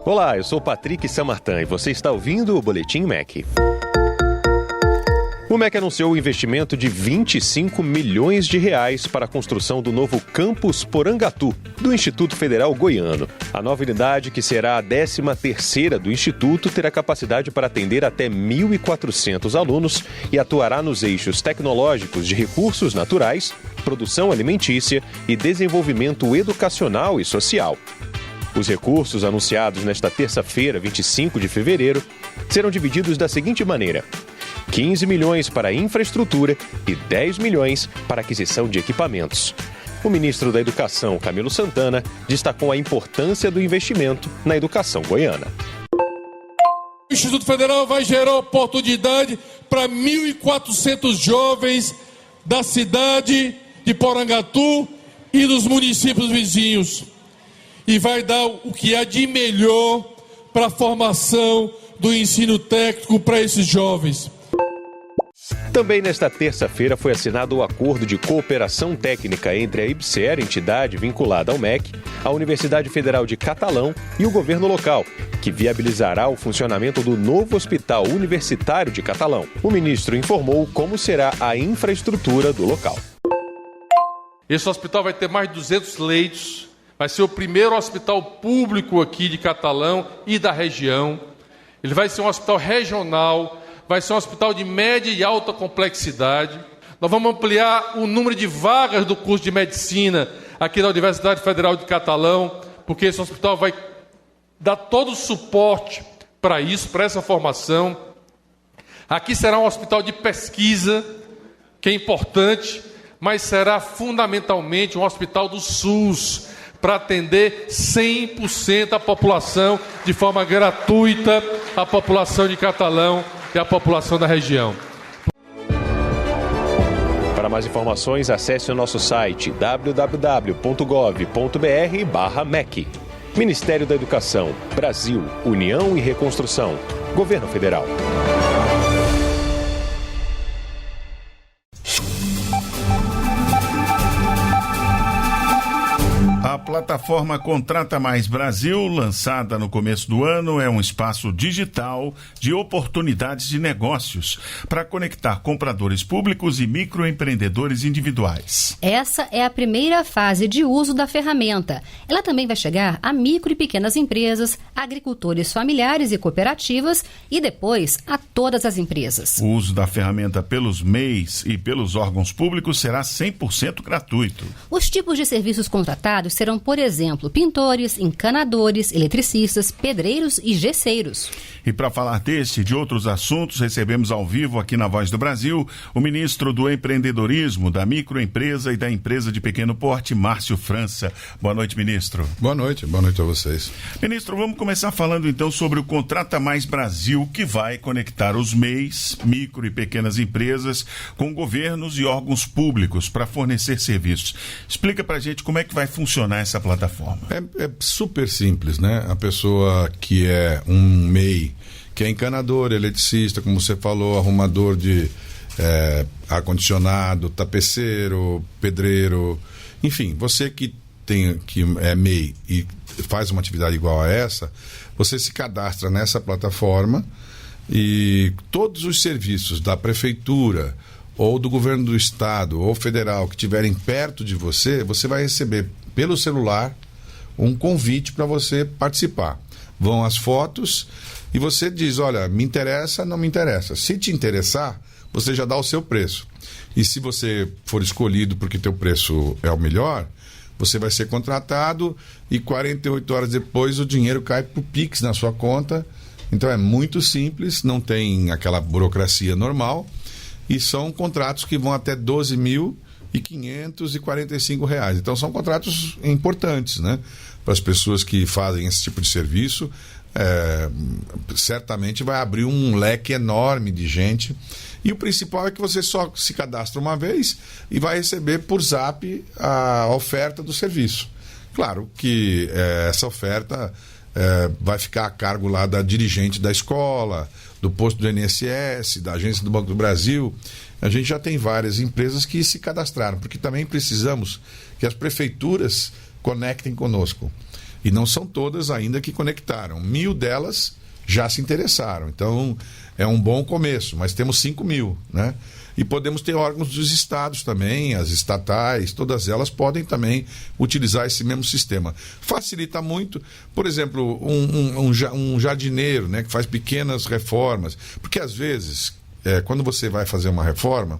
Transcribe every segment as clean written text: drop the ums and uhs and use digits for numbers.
Olá, eu sou Patrick Samartan e você está ouvindo o Boletim MEC. O MEC anunciou o investimento de 25 milhões de reais para a construção do novo campus Porangatu, do Instituto Federal Goiano. A nova unidade, que será a 13ª do Instituto, terá capacidade para atender até 1.400 alunos e atuará nos eixos tecnológicos de recursos naturais, produção alimentícia e desenvolvimento educacional e social. Os recursos anunciados nesta terça-feira, 25 de fevereiro, serão divididos da seguinte maneira: 15 milhões para infraestrutura e 10 milhões para aquisição de equipamentos. O ministro da Educação, Camilo Santana, destacou a importância do investimento na educação goiana. O Instituto Federal vai gerar oportunidade para 1.400 jovens da cidade de Porangatu e dos municípios vizinhos. E vai dar o que há de melhor para a formação do ensino técnico para esses jovens. Também nesta terça-feira foi assinado o acordo de cooperação técnica entre a IBSER, entidade vinculada ao MEC, a Universidade Federal de Catalão e o governo local, que viabilizará o funcionamento do novo Hospital Universitário de Catalão. O ministro informou como será a infraestrutura do local. Esse hospital vai ter mais de 200 leitos, vai ser o primeiro hospital público aqui de Catalão e da região. Ele vai ser um hospital regional, vai ser um hospital de média e alta complexidade. Nós vamos ampliar o número de vagas do curso de medicina aqui na Universidade Federal de Catalão, porque esse hospital vai dar todo o suporte para isso, para essa formação. Aqui será um hospital de pesquisa, que é importante, mas será fundamentalmente um hospital do SUS, para atender 100% a população de forma gratuita, a população de Catalão e a população da região. Para mais informações, acesse o nosso site www.gov.br/MEC. Ministério da Educação, Brasil, União e Reconstrução, Governo Federal. A plataforma Contrata Mais Brasil, lançada no começo do ano, é um espaço digital de oportunidades de negócios para conectar compradores públicos e microempreendedores individuais. Essa é a primeira fase de uso da ferramenta. Ela também vai chegar a micro e pequenas empresas, agricultores familiares e cooperativas e depois a todas as empresas. O uso da ferramenta pelos MEIs e pelos órgãos públicos será 100% gratuito. Os tipos de serviços contratados serão, por exemplo, pintores, encanadores, eletricistas, pedreiros e gesseiros. E para falar deste e de outros assuntos, recebemos ao vivo aqui na Voz do Brasil o ministro do Empreendedorismo, da Microempresa e da Empresa de Pequeno Porte, Márcio França. Boa noite, ministro. Boa noite a vocês. Ministro, vamos começar falando então sobre o Contrata Mais Brasil, que vai conectar os MEIs, micro e pequenas empresas, com governos e órgãos públicos para fornecer serviços. Explica pra gente como é que vai funcionar essa plataforma. É super simples, né? A pessoa que é um MEI, que é encanador, eletricista, como você falou, arrumador de ar-condicionado, tapeceiro, pedreiro, enfim, você que é MEI e faz uma atividade igual a essa, você se cadastra nessa plataforma e todos os serviços da prefeitura ou do governo do estado ou federal que estiverem perto de você, você vai receber pelo celular um convite para você participar. Vão as fotos e você diz, olha, me interessa, não me interessa. Se te interessar, você já dá o seu preço. E se você for escolhido porque teu preço é o melhor, você vai ser contratado e 48 horas depois o dinheiro cai pro Pix na sua conta. Então é muito simples, não tem aquela burocracia normal e são contratos que vão até R$12.545. Então são contratos importantes, né? Para as pessoas que fazem esse tipo de serviço, certamente vai abrir um leque enorme de gente. E o principal é que você só se cadastra uma vez e vai receber por zap a oferta do serviço. Claro que essa oferta vai ficar a cargo lá da dirigente da escola, do posto do INSS, da agência do Banco do Brasil. A gente já tem várias empresas que se cadastraram, porque também precisamos que as prefeituras conectem conosco. E não são todas ainda que conectaram. 1.000 delas já se interessaram. Então, é um bom começo, mas temos 5.000, né? E podemos ter órgãos dos estados também, as estatais, todas elas podem também utilizar esse mesmo sistema. Facilita muito, por exemplo, um jardineiro, né, que faz pequenas reformas. Porque às vezes, quando você vai fazer uma reforma,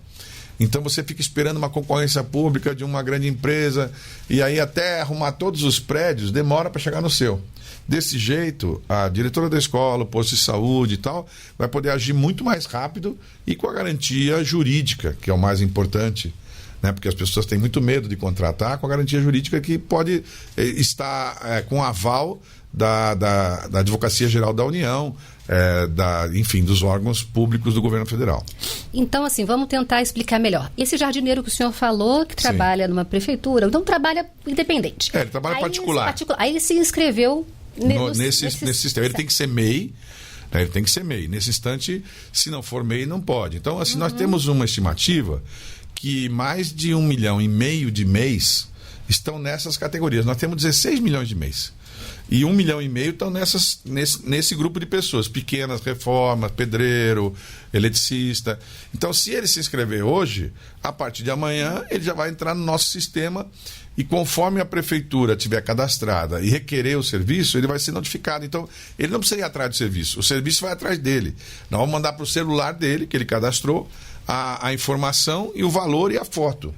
então você fica esperando uma concorrência pública de uma grande empresa, e aí até arrumar todos os prédios demora para chegar no seu. Desse jeito, a diretora da escola, o posto de saúde e tal, vai poder agir muito mais rápido e com a garantia jurídica, que é o mais importante, né? Porque as pessoas têm muito medo de contratar, com a garantia jurídica que pode estar com aval da Advocacia Geral da União, enfim, dos órgãos públicos do governo federal. Então, assim, vamos tentar explicar melhor. Esse jardineiro que o senhor falou, que trabalha numa prefeitura, então trabalha independente. Ele trabalha particular. Aí ele se inscreveu nesse sistema. Ele tem que ser MEI, né? Ele tem que ser MEI. Nesse instante, se não for MEI, não pode. Então, assim, nós temos uma estimativa que mais de 1,5 milhão de MEIs estão nessas categorias. Nós temos 16 milhões de MEIs. E 1,5 milhão estão nesse grupo de pessoas, pequenas reformas, pedreiro, eletricista. Então, se ele se inscrever hoje, a partir de amanhã, ele já vai entrar no nosso sistema e conforme a prefeitura tiver cadastrada e requerer o serviço, ele vai ser notificado. Então, ele não precisa ir atrás do serviço, o serviço vai atrás dele. Nós vamos mandar para o celular dele, que ele cadastrou, a informação e o valor e a foto.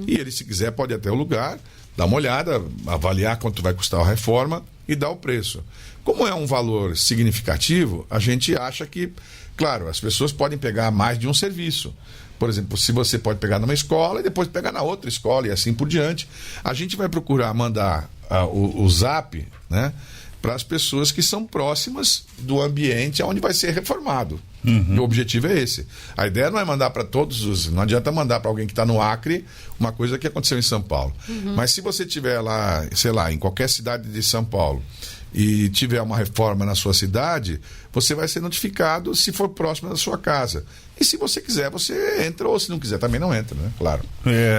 E ele, se quiser, pode ir até o lugar, dar uma olhada, avaliar quanto vai custar a reforma e dar o preço. Como é um valor significativo, a gente acha que, claro, as pessoas podem pegar mais de um serviço. Por exemplo, se você pode pegar numa escola e depois pegar na outra escola e assim por diante. A gente vai procurar mandar o zap, né, para as pessoas que são próximas do ambiente onde vai ser reformado. O objetivo é esse. A ideia não é mandar para todos os... Não adianta mandar para alguém que está no Acre uma coisa que aconteceu em São Paulo. Mas se você estiver lá, sei lá, em qualquer cidade de São Paulo e tiver uma reforma na sua cidade, você vai ser notificado se for próximo da sua casa. E se você quiser, você entra, ou se não quiser, também não entra, né? Claro.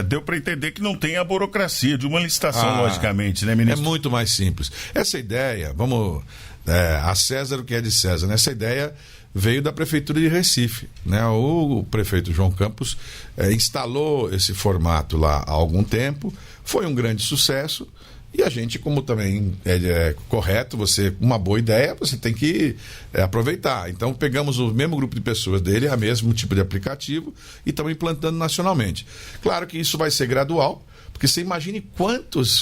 Deu para entender que não tem a burocracia de uma licitação, logicamente, né, ministro? É muito mais simples. Essa ideia, vamos... a César o que é de César, né? Essa ideia veio da Prefeitura de Recife, né? O prefeito João Campos instalou esse formato lá há algum tempo, foi um grande sucesso, e a gente, como também é correto, uma boa ideia, você tem que aproveitar. Então pegamos o mesmo grupo de pessoas dele, o mesmo tipo de aplicativo, e estamos implantando nacionalmente. Claro que isso vai ser gradual, porque você imagine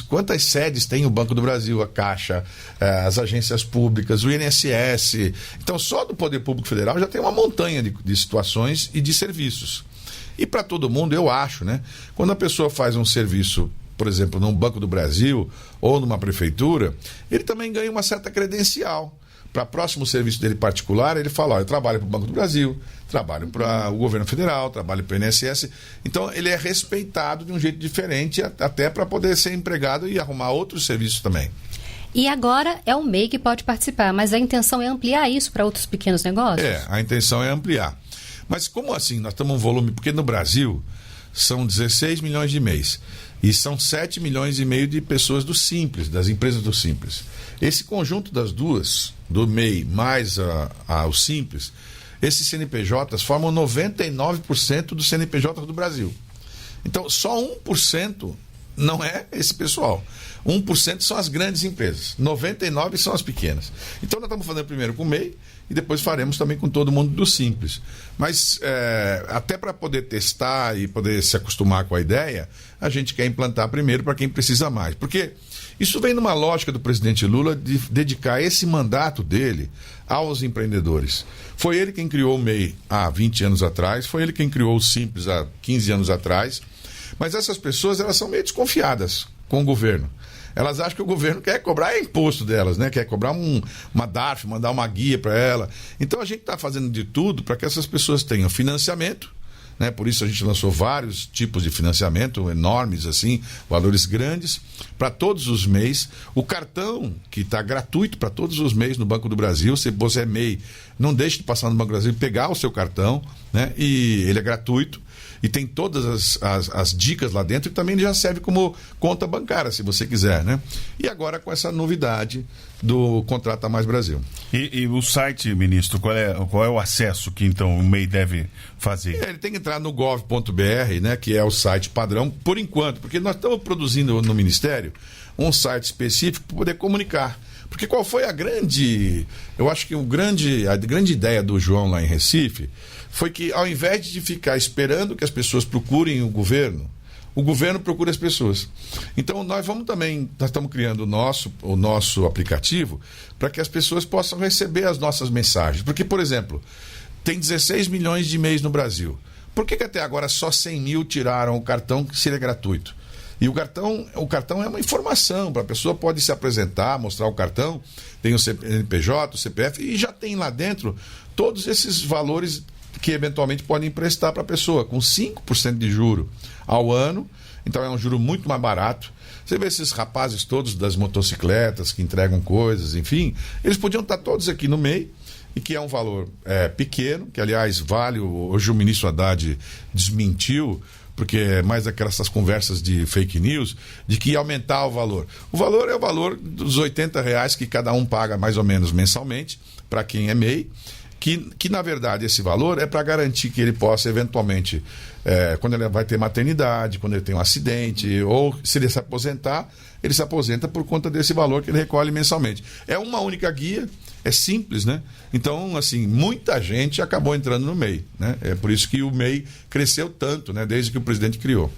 quantas sedes tem o Banco do Brasil, a Caixa, as agências públicas, o INSS. Então, só do Poder Público Federal já tem uma montanha de situações e de serviços. E para todo mundo, eu acho, né? Quando a pessoa faz um serviço, por exemplo, num Banco do Brasil ou numa prefeitura, ele também ganha uma certa credencial. Para o próximo serviço dele particular, ele fala, eu trabalho para o Banco do Brasil, trabalho para o governo federal, trabalho para o INSS. Então, ele é respeitado de um jeito diferente, até para poder ser empregado e arrumar outros serviços também. E agora é o MEI que pode participar, mas a intenção é ampliar isso para outros pequenos negócios? A intenção é ampliar. Mas como assim? Nós estamos um volume, porque no Brasil são 16 milhões de MEIs. E são 7 milhões e meio de pessoas do Simples, das empresas do Simples. Esse conjunto das duas, do MEI mais o Simples, esses CNPJs formam 99% do CNPJ do Brasil. Então, só 1% não é esse pessoal. 1% são as grandes empresas, 99% são as pequenas. Então, nós estamos fazendo primeiro com o MEI e depois faremos também com todo mundo do Simples. Mas, até para poder testar e poder se acostumar com a ideia, a gente quer implantar primeiro para quem precisa mais. Porque isso vem numa lógica do presidente Lula de dedicar esse mandato dele aos empreendedores. Foi ele quem criou o MEI há 20 anos atrás, foi ele quem criou o Simples há 15 anos atrás. Mas essas pessoas, elas são meio desconfiadas com o governo. Elas acham que o governo quer cobrar imposto delas, né? Quer cobrar uma DARF, mandar uma guia para ela. Então a gente está fazendo de tudo para que essas pessoas tenham financiamento né? Por isso a gente lançou vários tipos de financiamento enormes, assim, valores grandes, para todos os MEIs. O cartão, que está gratuito para todos os MEIs no Banco do Brasil. Se você é MEI, não deixe de passar no Banco do Brasil e pegar o seu cartão, né? E ele é gratuito. E tem todas as dicas lá dentro, e também já serve como conta bancária, se você quiser, né? E agora com essa novidade do Contrata Mais Brasil. E o site, ministro, qual é o acesso que então o MEI deve fazer? Ele tem que entrar no gov.br, né, que é o site padrão, por enquanto, porque nós estamos produzindo no Ministério um site específico para poder comunicar. Porque qual foi a grande ideia do João lá em Recife foi que, ao invés de ficar esperando que as pessoas procurem o governo procura as pessoas. Então nós estamos criando o nosso aplicativo para que as pessoas possam receber as nossas mensagens. Porque, por exemplo, tem 16 milhões de e-mails no Brasil. Por que até agora só 100 mil tiraram o cartão, que seria gratuito? E o cartão é uma informação, para a pessoa pode se apresentar, mostrar o cartão, tem o CNPJ, o CPF, e já tem lá dentro todos esses valores que eventualmente podem emprestar para a pessoa, com 5% de juro ao ano. Então é um juro muito mais barato. Você vê esses rapazes todos das motocicletas que entregam coisas, enfim, eles podiam estar todos aqui no MEI, e que é um valor pequeno, que aliás vale, hoje o ministro Haddad desmentiu, porque é mais essas conversas de fake news, de que ia aumentar o valor. O valor é o valor dos R$80 que cada um paga mais ou menos mensalmente, para quem é MEI, que na verdade esse valor é para garantir que ele possa eventualmente, quando ele vai ter maternidade, quando ele tem um acidente, ou se ele se aposentar, ele se aposenta por conta desse valor que ele recolhe mensalmente. É uma única guia, é simples, né? Então, assim, muita gente acabou entrando no MEI, né? É por isso que o MEI cresceu tanto, né? Desde que o presidente criou.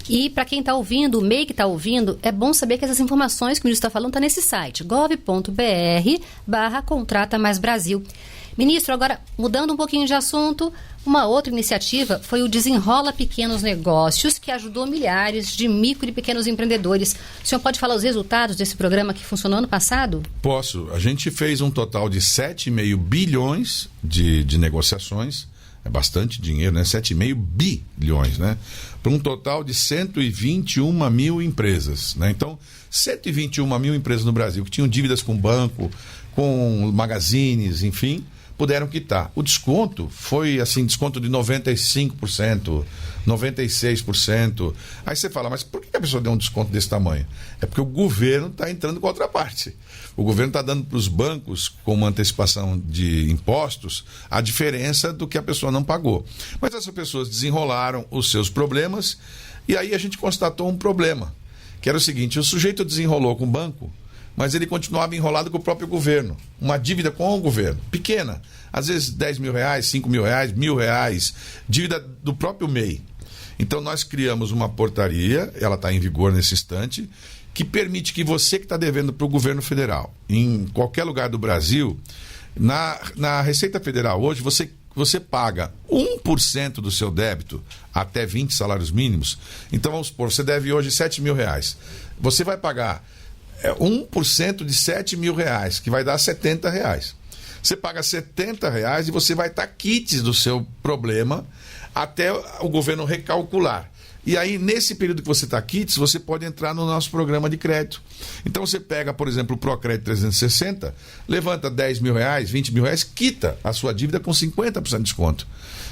E para quem está ouvindo, o MEI que está ouvindo, é bom saber que essas informações que o ministro está falando estão nesse site, gov.br/Contrata Mais Brasil. Ministro, agora, mudando um pouquinho de assunto, uma outra iniciativa foi o Desenrola Pequenos Negócios, que ajudou milhares de micro e pequenos empreendedores. O senhor pode falar os resultados desse programa que funcionou ano passado? Posso. A gente fez um total de 7,5 bilhões de negociações. É bastante dinheiro, né? 7,5 bilhões, né? Para um total de 121 mil empresas, né? Então, 121 mil empresas no Brasil que tinham dívidas com banco, com magazines, enfim, puderam quitar. O desconto foi, assim, desconto de 95%, 96%. Aí você fala, mas por que a pessoa deu um desconto desse tamanho? É porque o governo está entrando com a outra parte. O governo está dando para os bancos, com uma antecipação de impostos, a diferença do que a pessoa não pagou. Mas essas pessoas desenrolaram os seus problemas, e aí a gente constatou um problema, que era o seguinte: o sujeito desenrolou com o banco, mas ele continuava enrolado com o próprio governo. Uma dívida com o governo, pequena. Às vezes 10 mil reais, 5 mil reais, R$1.000, dívida do próprio MEI. Então nós criamos uma portaria, ela está em vigor nesse instante, que permite que você que está devendo para o governo federal, em qualquer lugar do Brasil, na Receita Federal hoje, você paga 1% do seu débito até 20 salários mínimos. Então vamos supor, você deve hoje 7 mil reais. Você vai pagar 1% de 7 mil reais, que vai dar R$70. Você paga R$70 e você vai estar quites do seu problema até o governo recalcular. E aí, nesse período que você está quites, você pode entrar no nosso programa de crédito. Então você pega, por exemplo, o Procrédito 360, levanta 10 mil reais, 20 mil reais, quita a sua dívida com 50% de desconto.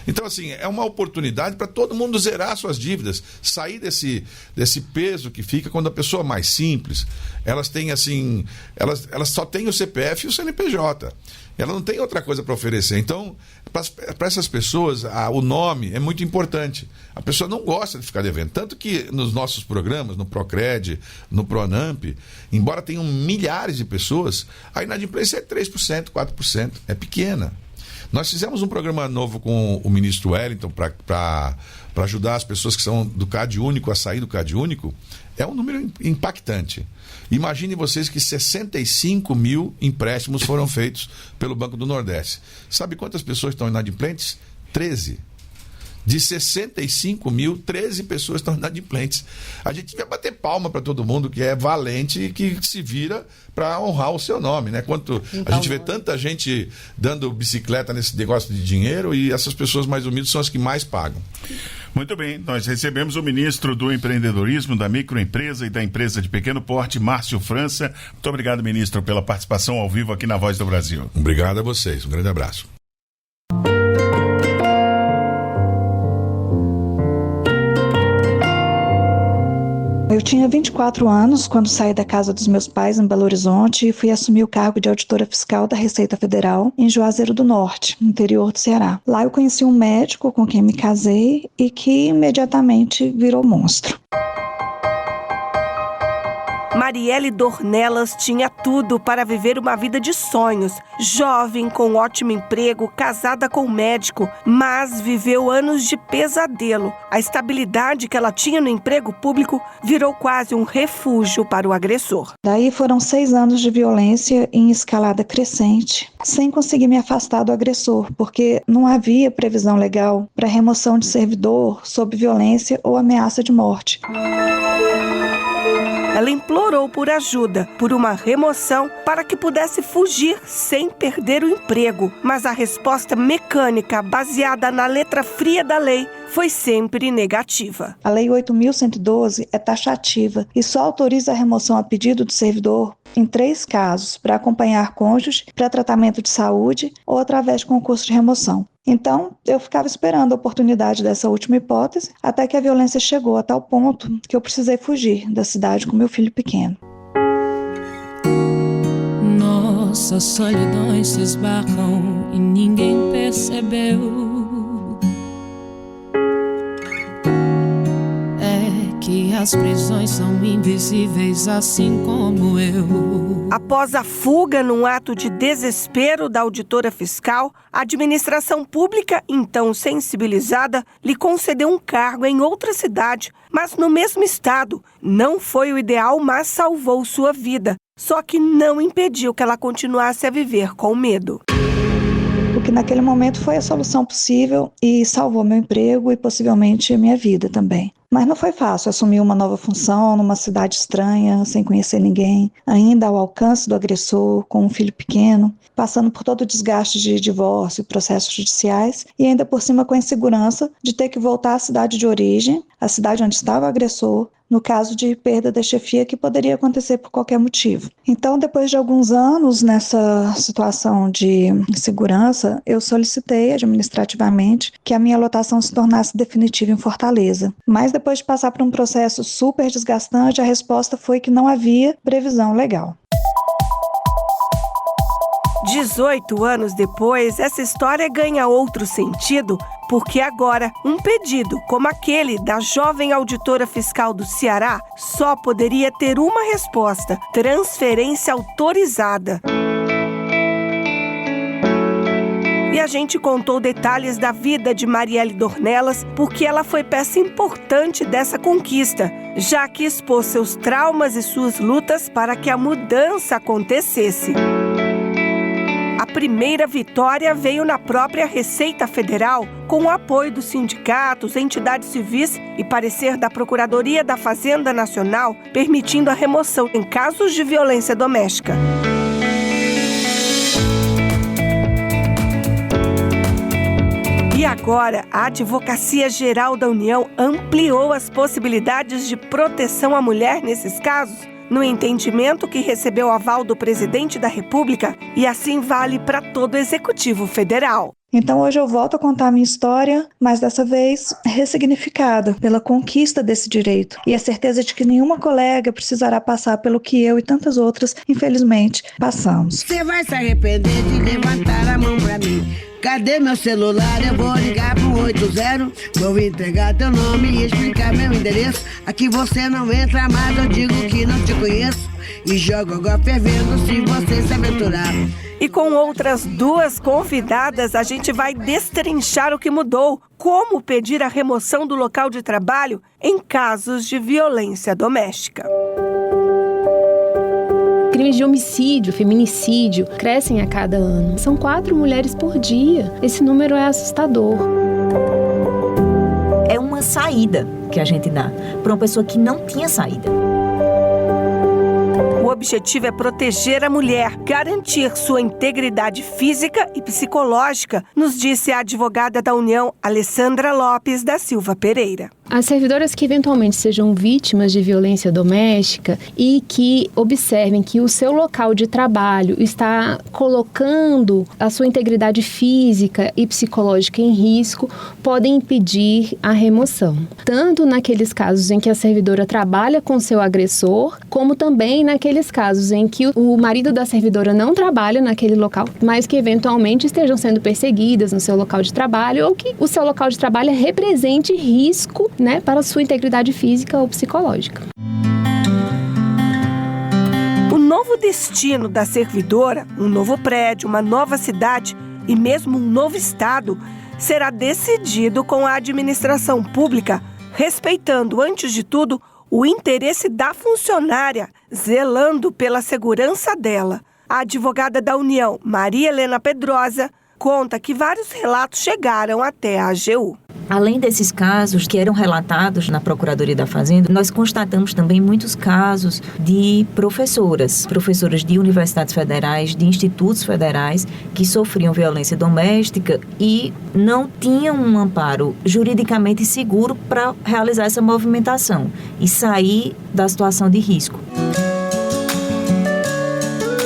Então, assim, é uma oportunidade para todo mundo zerar suas dívidas, sair desse peso que fica quando a pessoa é mais simples, elas têm, assim, elas só têm o CPF e o CNPJ. Ela não tem outra coisa para oferecer. Então, para essas pessoas, o nome é muito importante. A pessoa não gosta de ficar devendo. Tanto que nos nossos programas, no Procred, no Pronamp, embora tenham milhares de pessoas, a inadimplência é 3%, 4%. É pequena. Nós fizemos um programa novo com o ministro Wellington para ajudar as pessoas que são do Cade Único a sair do Cade Único. É um número impactante. Imagine vocês que 65 mil empréstimos foram feitos pelo Banco do Nordeste. Sabe quantas pessoas estão inadimplentes? 13. De 65 mil, 13 pessoas estão inadimplentes. A gente vai bater palma para todo mundo que é valente e que se vira para honrar o seu nome, né? A gente vê tanta gente dando bicicleta nesse negócio de dinheiro e essas pessoas mais humildes são as que mais pagam. Muito bem, nós recebemos o ministro do Empreendedorismo, da Microempresa e da Empresa de Pequeno Porte, Márcio França. Muito obrigado, ministro, pela participação ao vivo aqui na Voz do Brasil. Obrigado a vocês, um grande abraço. Eu tinha 24 anos quando saí da casa dos meus pais em Belo Horizonte e fui assumir o cargo de auditora fiscal da Receita Federal em Juazeiro do Norte, no interior do Ceará. Lá eu conheci um médico com quem me casei e que imediatamente virou monstro. Marielle Dornelas tinha tudo para viver uma vida de sonhos. Jovem, com ótimo emprego, casada com um médico, mas viveu anos de pesadelo. A estabilidade que ela tinha no emprego público virou quase um refúgio para o agressor. Daí foram 6 anos de violência em escalada crescente, sem conseguir me afastar do agressor, porque não havia previsão legal para remoção de servidor sob violência ou ameaça de morte. Ela implorou por ajuda, por uma remoção, para que pudesse fugir sem perder o emprego. Mas a resposta mecânica, baseada na letra fria da lei, foi sempre negativa. A Lei 8.112 é taxativa e só autoriza a remoção a pedido do servidor em 3 casos, para acompanhar cônjuge, para tratamento de saúde ou através de concurso de remoção. Então, eu ficava esperando a oportunidade dessa última hipótese, até que a violência chegou a tal ponto que eu precisei fugir da cidade com meu filho pequeno. Nossas solidões se esbarram e ninguém percebeu. Que as prisões são invisíveis, assim como eu. Após a fuga num ato de desespero da auditora fiscal, a administração pública, então sensibilizada, lhe concedeu um cargo em outra cidade, mas no mesmo estado. Não foi o ideal, mas salvou sua vida. Só que não impediu que ela continuasse a viver com medo. O que naquele momento foi a solução possível e salvou meu emprego e possivelmente minha vida também. Mas não foi fácil assumir uma nova função numa cidade estranha, sem conhecer ninguém, ainda ao alcance do agressor, com um filho pequeno, passando por todo o desgaste de divórcio e processos judiciais e ainda por cima com a insegurança de ter que voltar à cidade de origem, a cidade onde estava o agressor, no caso de perda da chefia que poderia acontecer por qualquer motivo. Então, depois de alguns anos nessa situação de insegurança, eu solicitei administrativamente que a minha lotação se tornasse definitiva em Fortaleza. Mas depois de passar por um processo super desgastante, a resposta foi que não havia previsão legal. 18 anos depois, essa história ganha outro sentido, porque agora um pedido como aquele da jovem auditora fiscal do Ceará só poderia ter uma resposta: transferência autorizada. E a gente contou detalhes da vida de Marielle Dornelas porque ela foi peça importante dessa conquista, já que expôs seus traumas e suas lutas para que a mudança acontecesse. A primeira vitória veio na própria Receita Federal, com o apoio dos sindicatos, entidades civis e parecer da Procuradoria da Fazenda Nacional, permitindo a remoção em casos de violência doméstica. E agora, a Advocacia Geral da União ampliou as possibilidades de proteção à mulher nesses casos, no entendimento que recebeu aval do presidente da República, e assim vale para todo o Executivo Federal. Então hoje eu volto a contar a minha história, mas dessa vez ressignificada pela conquista desse direito e a certeza de que nenhuma colega precisará passar pelo que eu e tantas outras, infelizmente, passamos. Você vai se arrepender de levantar a mão pra mim. Cadê meu celular? Eu vou ligar pro 80, vou entregar teu nome e explicar meu endereço. Aqui você não entra, mas eu digo que não te conheço e jogo agora fervendo se você se aventurar. E com outras 2 convidadas, a gente vai destrinchar o que mudou, como pedir a remoção do local de trabalho em casos de violência doméstica. Crimes de homicídio, feminicídio crescem a cada ano. São 4 mulheres por dia. Esse número é assustador. saída que a gente dá para uma pessoa que não tinha saída. O objetivo é proteger a mulher, garantir sua integridade física e psicológica, nos disse a advogada da União, Alessandra Lopes da Silva Pereira. As servidoras que eventualmente sejam vítimas de violência doméstica e que observem que o seu local de trabalho está colocando a sua integridade física e psicológica em risco, podem impedir a remoção. Tanto naqueles casos em que a servidora trabalha com seu agressor, como também naqueles casos em que o marido da servidora não trabalha naquele local, mas que eventualmente estejam sendo perseguidas no seu local de trabalho ou que o seu local de trabalho represente risco, né, para a sua integridade física ou psicológica. O novo destino da servidora, um novo prédio, uma nova cidade e mesmo um novo estado, será decidido com a administração pública, respeitando, antes de tudo, o interesse da funcionária, zelando pela segurança dela. A advogada da União, Maria Helena Pedrosa, conta que vários relatos chegaram até a AGU. Além desses casos que eram relatados na Procuradoria da Fazenda, nós constatamos também muitos casos de professoras de universidades federais, de institutos federais, que sofriam violência doméstica e não tinham um amparo juridicamente seguro para realizar essa movimentação e sair da situação de risco.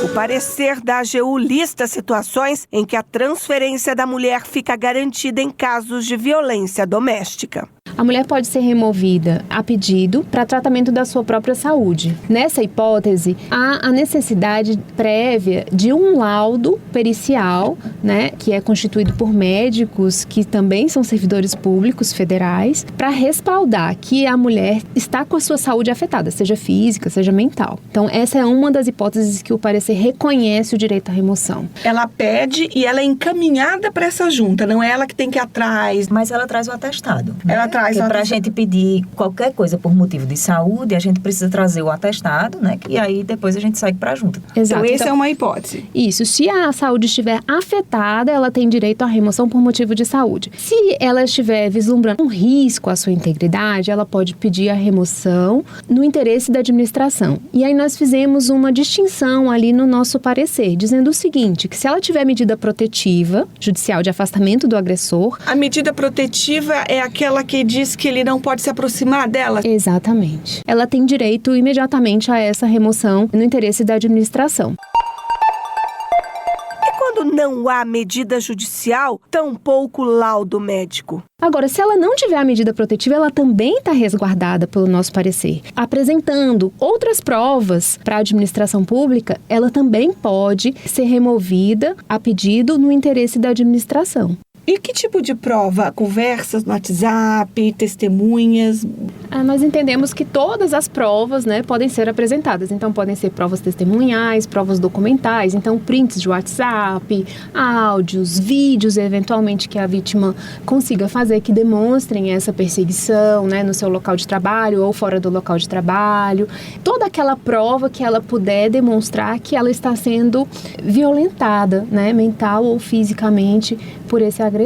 O parecer da AGU lista situações em que a transferência da mulher fica garantida em casos de violência doméstica. A mulher pode ser removida a pedido para tratamento da sua própria saúde. Nessa hipótese, há a necessidade prévia de um laudo pericial, né, que é constituído por médicos que também são servidores públicos federais, para respaldar que a mulher está com a sua saúde afetada, seja física, seja mental. Então, essa é uma das hipóteses que o parecer reconhece o direito à remoção. Ela pede e ela é encaminhada para essa junta, não é ela que tem que ir atrás. Mas ela traz o atestado. Ela traz porque para a gente pedir qualquer coisa por motivo de saúde, a gente precisa trazer o atestado, né? E aí depois a gente segue para a junta. Exato. Então, essa é uma hipótese. Isso. Se a saúde estiver afetada, ela tem direito à remoção por motivo de saúde. Se ela estiver vislumbrando um risco à sua integridade, ela pode pedir a remoção no interesse da administração. E aí nós fizemos uma distinção ali no nosso parecer, dizendo o seguinte, que se ela tiver medida protetiva judicial de afastamento do agressor... A medida protetiva é aquela que diz que ele não pode se aproximar dela? Exatamente. Ela tem direito imediatamente a essa remoção no interesse da administração. E quando não há medida judicial, tampouco laudo médico? Agora, se ela não tiver a medida protetiva, ela também está resguardada pelo nosso parecer. Apresentando outras provas para a administração pública, ela também pode ser removida a pedido no interesse da administração. E que tipo de prova? Conversas no WhatsApp, testemunhas? Nós entendemos que todas as provas, né, podem ser apresentadas. Então, podem ser provas testemunhais, provas documentais. Então, prints de WhatsApp, áudios, vídeos, eventualmente, que a vítima consiga fazer, que demonstrem essa perseguição, né, no seu local de trabalho ou fora do local de trabalho. Toda aquela prova que ela puder demonstrar que ela está sendo violentada, né, mental ou fisicamente, por esse agressor.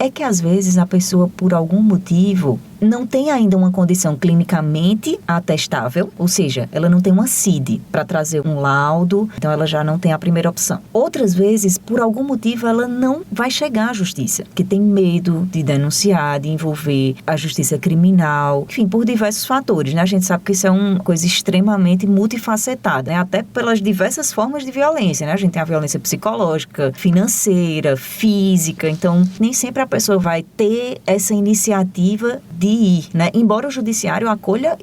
É que às vezes a pessoa, por algum motivo, não tem ainda uma condição clinicamente atestável, ou seja, ela não tem uma CID para trazer um laudo, então ela já não tem a primeira opção. Outras vezes, por algum motivo, ela não vai chegar à justiça, que tem medo de denunciar, de envolver a justiça criminal, enfim, por diversos fatores, né? A gente sabe que isso é uma coisa extremamente multifacetada, né? Até pelas diversas formas de violência, né? A gente tem a violência psicológica, financeira, física, então nem sempre a pessoa vai ter essa iniciativa de ir, né? Embora o judiciário acolha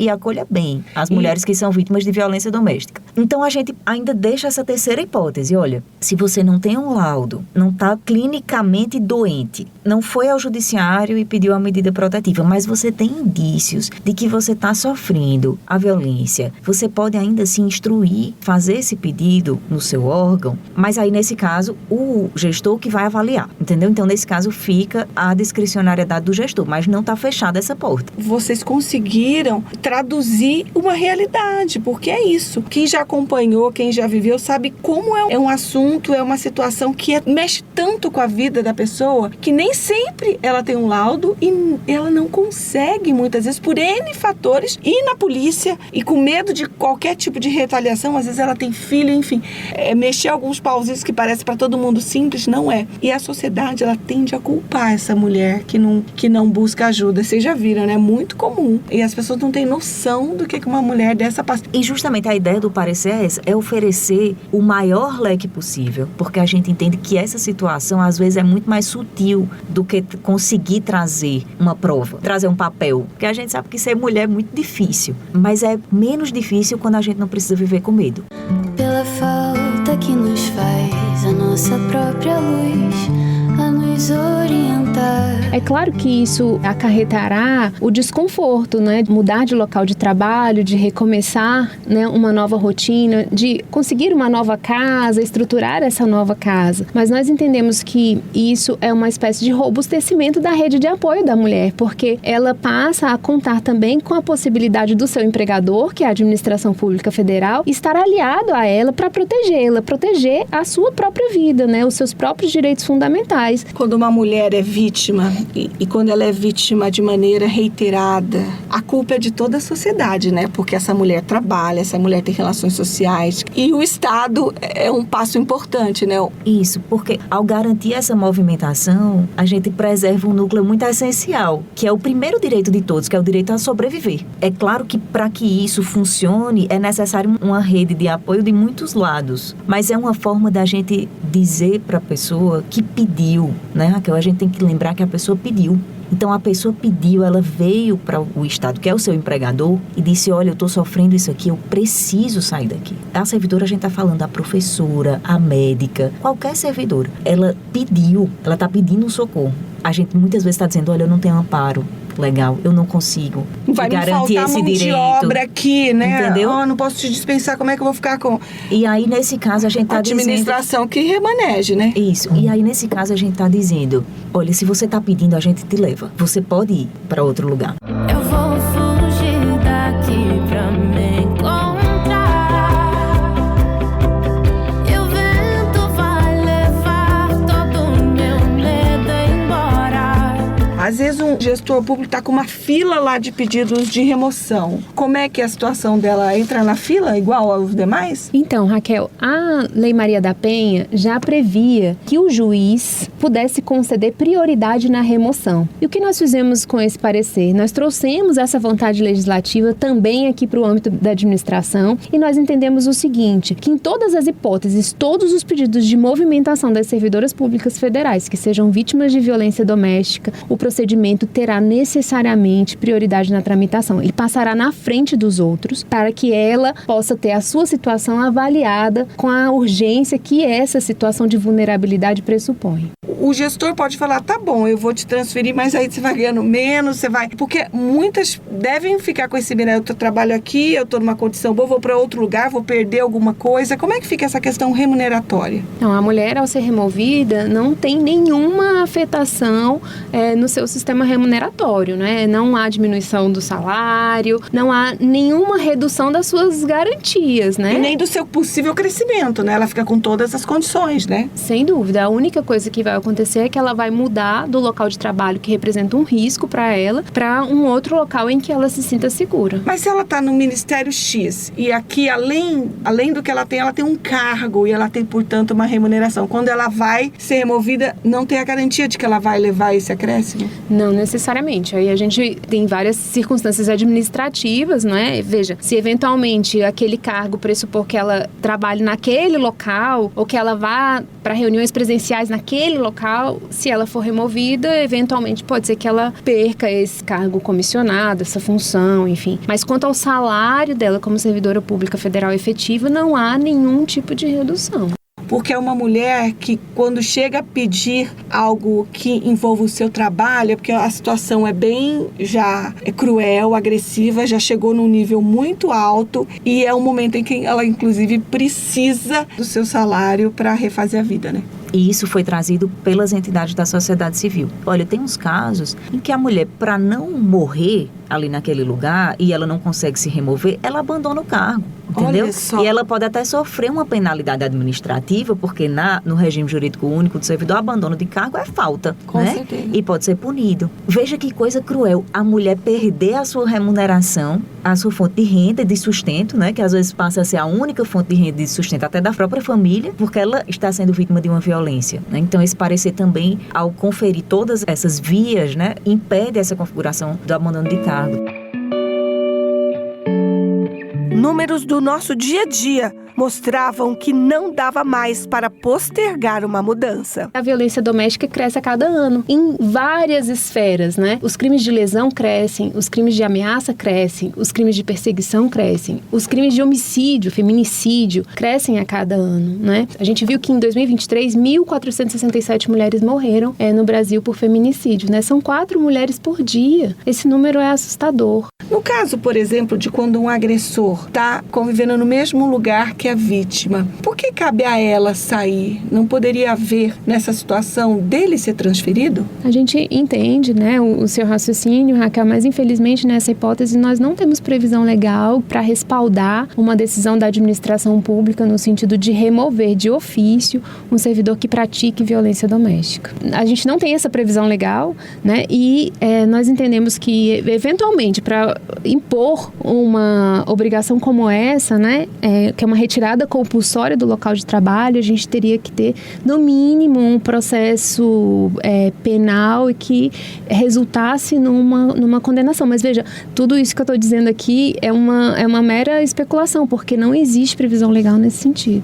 bem as mulheres que são vítimas de violência doméstica. Então a gente ainda deixa essa terceira hipótese. Olha, se você não tem um laudo, não está clinicamente doente, não foi ao judiciário e pediu a medida protetiva, mas você tem indícios de que você está sofrendo a violência, você pode ainda se instruir, fazer esse pedido no seu órgão, mas aí nesse caso o gestor que vai avaliar, entendeu? Então nesse caso fica a discricionariedade do gestor, mas não está fechada essa porta. Vocês conseguiram traduzir uma realidade, porque é isso. Quem já acompanhou, quem já viveu, sabe como é um assunto, é uma situação que mexe tanto com a vida da pessoa que nem sempre ela tem um laudo e ela não consegue, muitas vezes, por N fatores, ir na polícia e com medo de qualquer tipo de retaliação. Às vezes ela tem filho, enfim. Mexer alguns pauzinhos que parece para todo mundo simples, não é. E a sociedade, ela tende a culpar essa mulher que não busca ajuda. Vocês já viram, né? É muito comum. E as pessoas não têm noção do que uma mulher dessa passa. E justamente a ideia do parecer é essa, é oferecer o maior leque possível, porque a gente entende que essa situação às vezes é muito mais sutil do que conseguir trazer uma prova, trazer um papel, porque a gente sabe que ser mulher é muito difícil, mas é menos difícil quando a gente não precisa viver com medo. Pela falta que nos faz a nossa própria luz a nos orientar. É claro que isso acarretará o desconforto, né? Mudar de local de trabalho, de recomeçar, né, uma nova rotina, de conseguir uma nova casa, estruturar essa nova casa. Mas nós entendemos que isso é uma espécie de robustecimento da rede de apoio da mulher, porque ela passa a contar também com a possibilidade do seu empregador, que é a Administração Pública Federal, estar aliado a ela para protegê-la, proteger a sua própria vida, né, os seus próprios direitos fundamentais. Quando uma mulher é vítima e quando ela é vítima de maneira reiterada, a culpa é de toda a sociedade, né? Porque essa mulher trabalha, essa mulher tem relações sociais e o Estado é um passo importante, né? Isso, porque ao garantir essa movimentação, a gente preserva um núcleo muito essencial, que é o primeiro direito de todos, que é o direito a sobreviver. É claro que para que isso funcione, é necessário uma rede de apoio de muitos lados, mas é uma forma da gente dizer para a pessoa que pediu, né, Raquel? A gente tem que lembrar que a pessoa pediu. Então, a pessoa pediu, ela veio para o Estado, que é o seu empregador, e disse, olha, eu estou sofrendo isso aqui, eu preciso sair daqui. A servidora, a gente está falando, a professora, a médica, qualquer servidora. Ela pediu, ela está pedindo socorro. A gente muitas vezes está dizendo, olha, eu não tenho amparo legal, eu não consigo garantir esse mão direito. De obra aqui, né? Entendeu? Não posso te dispensar, como é que eu vou ficar com... E aí, nesse caso, a gente está dizendo... administração que remaneje, né? Isso. E aí, nesse caso, a gente está dizendo, olha, se você está pedindo, a gente te leva. Você pode ir para outro lugar. Eu vou fugir daqui pra me encontrar. E o vento vai levar todo o meu medo embora. Às vezes um gestor público está com uma fila lá de pedidos de remoção. Como é que é a situação dela? Entra na fila igual aos demais? Então, Raquel, a Lei Maria da Penha já previa que o juiz pudesse conceder prioridade na remoção. E o que nós fizemos com esse parecer? Nós trouxemos essa vontade legislativa também aqui para o âmbito da administração e nós entendemos o seguinte, que em todas as hipóteses, todos os pedidos de movimentação das servidoras públicas federais que sejam vítimas de violência doméstica, o procedimento terá necessariamente prioridade na tramitação. Ele passará na frente dos outros para que ela possa ter a sua situação avaliada com a urgência que essa situação de vulnerabilidade pressupõe. O gestor pode falar, tá bom, eu vou te transferir, mas aí você vai ganhando menos, você vai... Porque muitas devem ficar com esse medo, eu trabalho aqui, eu tô numa condição boa, vou para outro lugar, vou perder alguma coisa. Como é que fica essa questão remuneratória? Não, a mulher, ao ser removida, não tem nenhuma afetação no seu sistema remuneratório, né? Não há diminuição do salário, não há nenhuma redução das suas garantias, né? E nem do seu possível crescimento, né? Ela fica com todas as condições, né? Sem dúvida. A única coisa que vai acontecer é que ela vai mudar do local de trabalho que representa um risco para ela, para um outro local em que ela se sinta segura. Mas se ela está no Ministério X e aqui, além do que ela tem um cargo e ela tem, portanto, uma remuneração. Quando ela vai ser removida, não tem a garantia de que ela vai levar esse acréscimo? Não necessariamente. Aí a gente tem várias circunstâncias administrativas, não é? Veja, se eventualmente aquele cargo pressupor que ela trabalhe naquele local ou que ela vá para reuniões presenciais naquele local, se ela for removida, eventualmente pode ser que ela perca esse cargo comissionado, essa função, enfim. Mas quanto ao salário dela como servidora pública federal efetiva, não há nenhum tipo de redução. Porque é uma mulher que, quando chega a pedir algo que envolva o seu trabalho, é porque a situação é bem já cruel, agressiva, já chegou num nível muito alto e é um momento em que ela, inclusive, precisa do seu salário para refazer a vida, né? E isso foi trazido pelas entidades da sociedade civil. Olha, tem uns casos em que a mulher, para não morrer ali naquele lugar e ela não consegue se remover, ela abandona o cargo. Entendeu? Olha só. E ela pode até sofrer uma penalidade administrativa, porque no regime jurídico único do servidor, abandono de cargo é falta. Com né? certeza. E pode ser punido. Veja que coisa cruel. A mulher perder a sua remuneração, a sua fonte de renda e de sustento, né? Que às vezes passa a ser a única fonte de renda e de sustento até da própria família, porque ela está sendo vítima de uma violência. Né? Então, esse parecer também, ao conferir todas essas vias, né? Impede essa configuração do abandono de cargo. Números do nosso dia a dia mostravam que não dava mais para postergar uma mudança. A violência doméstica cresce a cada ano, em várias esferas, né? Os crimes de lesão crescem, os crimes de ameaça crescem, os crimes de perseguição crescem, os crimes de homicídio, feminicídio, crescem a cada ano, né? A gente viu que em 2023, 1.467 mulheres morreram no Brasil por feminicídio, né? São 4 mulheres por dia. Esse número é assustador. No caso, por exemplo, de quando um agressor está convivendo no mesmo lugar que a vítima, por que cabe a ela sair? Não poderia haver, nessa situação, dele ser transferido? A gente entende, né, o seu raciocínio, Raquel, mas infelizmente nessa hipótese nós não temos previsão legal para respaldar uma decisão da administração pública no sentido de remover de ofício um servidor que pratique violência doméstica. A gente não tem essa previsão legal, né, e nós entendemos que, eventualmente, para impor uma obrigação como essa, né, que é uma retirada compulsória do local de trabalho, a gente teria que ter, no mínimo, um processo penal e que resultasse numa condenação. Mas veja, tudo isso que eu estou dizendo aqui é uma mera especulação, porque não existe previsão legal nesse sentido.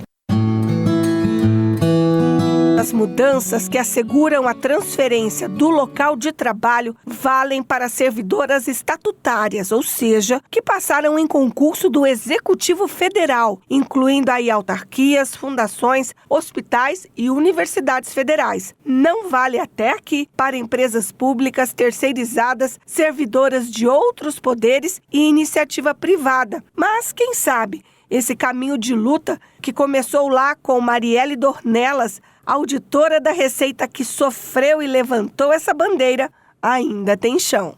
As mudanças que asseguram a transferência do local de trabalho valem para servidoras estatutárias, ou seja, que passaram em concurso do Executivo Federal, incluindo aí autarquias, fundações, hospitais e universidades federais. Não vale até aqui para empresas públicas terceirizadas, servidoras de outros poderes e iniciativa privada. Mas quem sabe esse caminho de luta que começou lá com Marielle Dornelas, auditora da Receita que sofreu e levantou essa bandeira, ainda tem chão.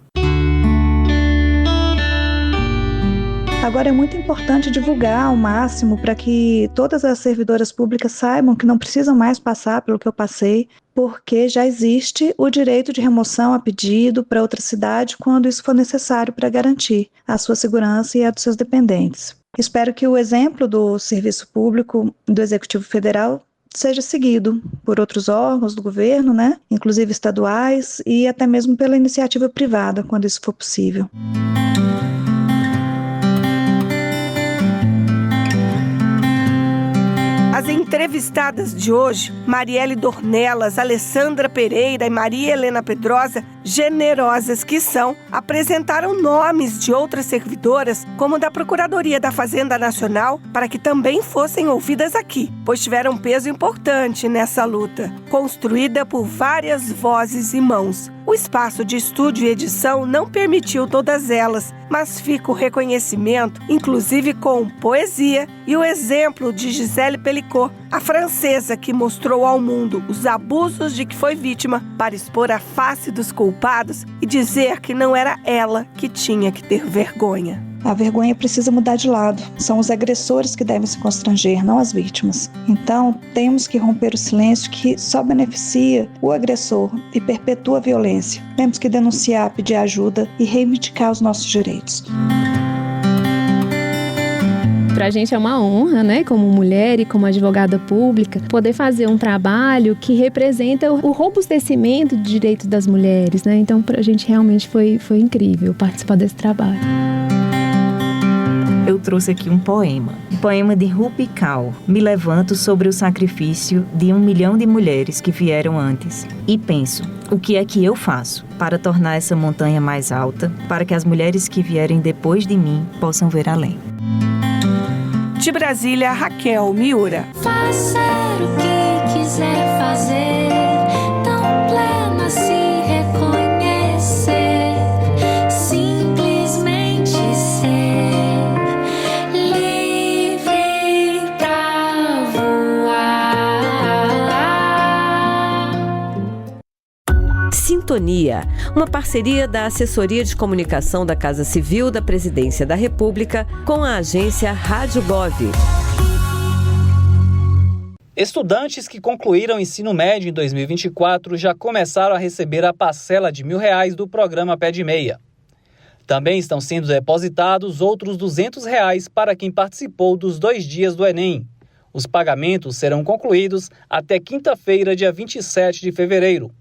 Agora é muito importante divulgar ao máximo para que todas as servidoras públicas saibam que não precisam mais passar pelo que eu passei, porque já existe o direito de remoção a pedido para outra cidade quando isso for necessário para garantir a sua segurança e a dos seus dependentes. Espero que o exemplo do Serviço Público do Executivo Federal seja seguido por outros órgãos do governo, né? Inclusive estaduais e até mesmo pela iniciativa privada, quando isso for possível. As entrevistadas de hoje, Marielle Dornelas, Alessandra Pereira e Maria Helena Pedrosa, generosas que são, apresentaram nomes de outras servidoras, como da Procuradoria da Fazenda Nacional, para que também fossem ouvidas aqui, pois tiveram um peso importante nessa luta, construída por várias vozes e mãos. O espaço de estúdio e edição não permitiu todas elas, mas fica o reconhecimento, inclusive com poesia, e o exemplo de Gisele Pelicot, a francesa que mostrou ao mundo os abusos de que foi vítima para expor a face dos culpados e dizer que não era ela que tinha que ter vergonha. A vergonha precisa mudar de lado. São os agressores que devem se constranger, não as vítimas. Então, temos que romper o silêncio que só beneficia o agressor e perpetua a violência. Temos que denunciar, pedir ajuda e reivindicar os nossos direitos. Para a gente é uma honra, né, como mulher e como advogada pública, poder fazer um trabalho que representa o robustecimento de direitos das mulheres, né? Então, para a gente realmente foi incrível participar desse trabalho. Eu trouxe aqui um poema de Rupi Kaur. Me levanto sobre o sacrifício de 1 milhão de mulheres que vieram antes e penso, o que é que eu faço para tornar essa montanha mais alta, para que as mulheres que vierem depois de mim possam ver além. De Brasília, Raquel Miura. Faça o que quiser fazer, tão plena se reconhecer, simplesmente ser livre pra voar. Sintonia Sintonia, uma parceria da Assessoria de Comunicação da Casa Civil da Presidência da República com a agência Rádio Gov. Estudantes que concluíram o ensino médio em 2024 já começaram a receber a parcela de R$1.000 do programa Pé de Meia. Também estão sendo depositados outros R$200 para quem participou dos 2 dias do Enem. Os pagamentos serão concluídos até quinta-feira, dia 27 de fevereiro.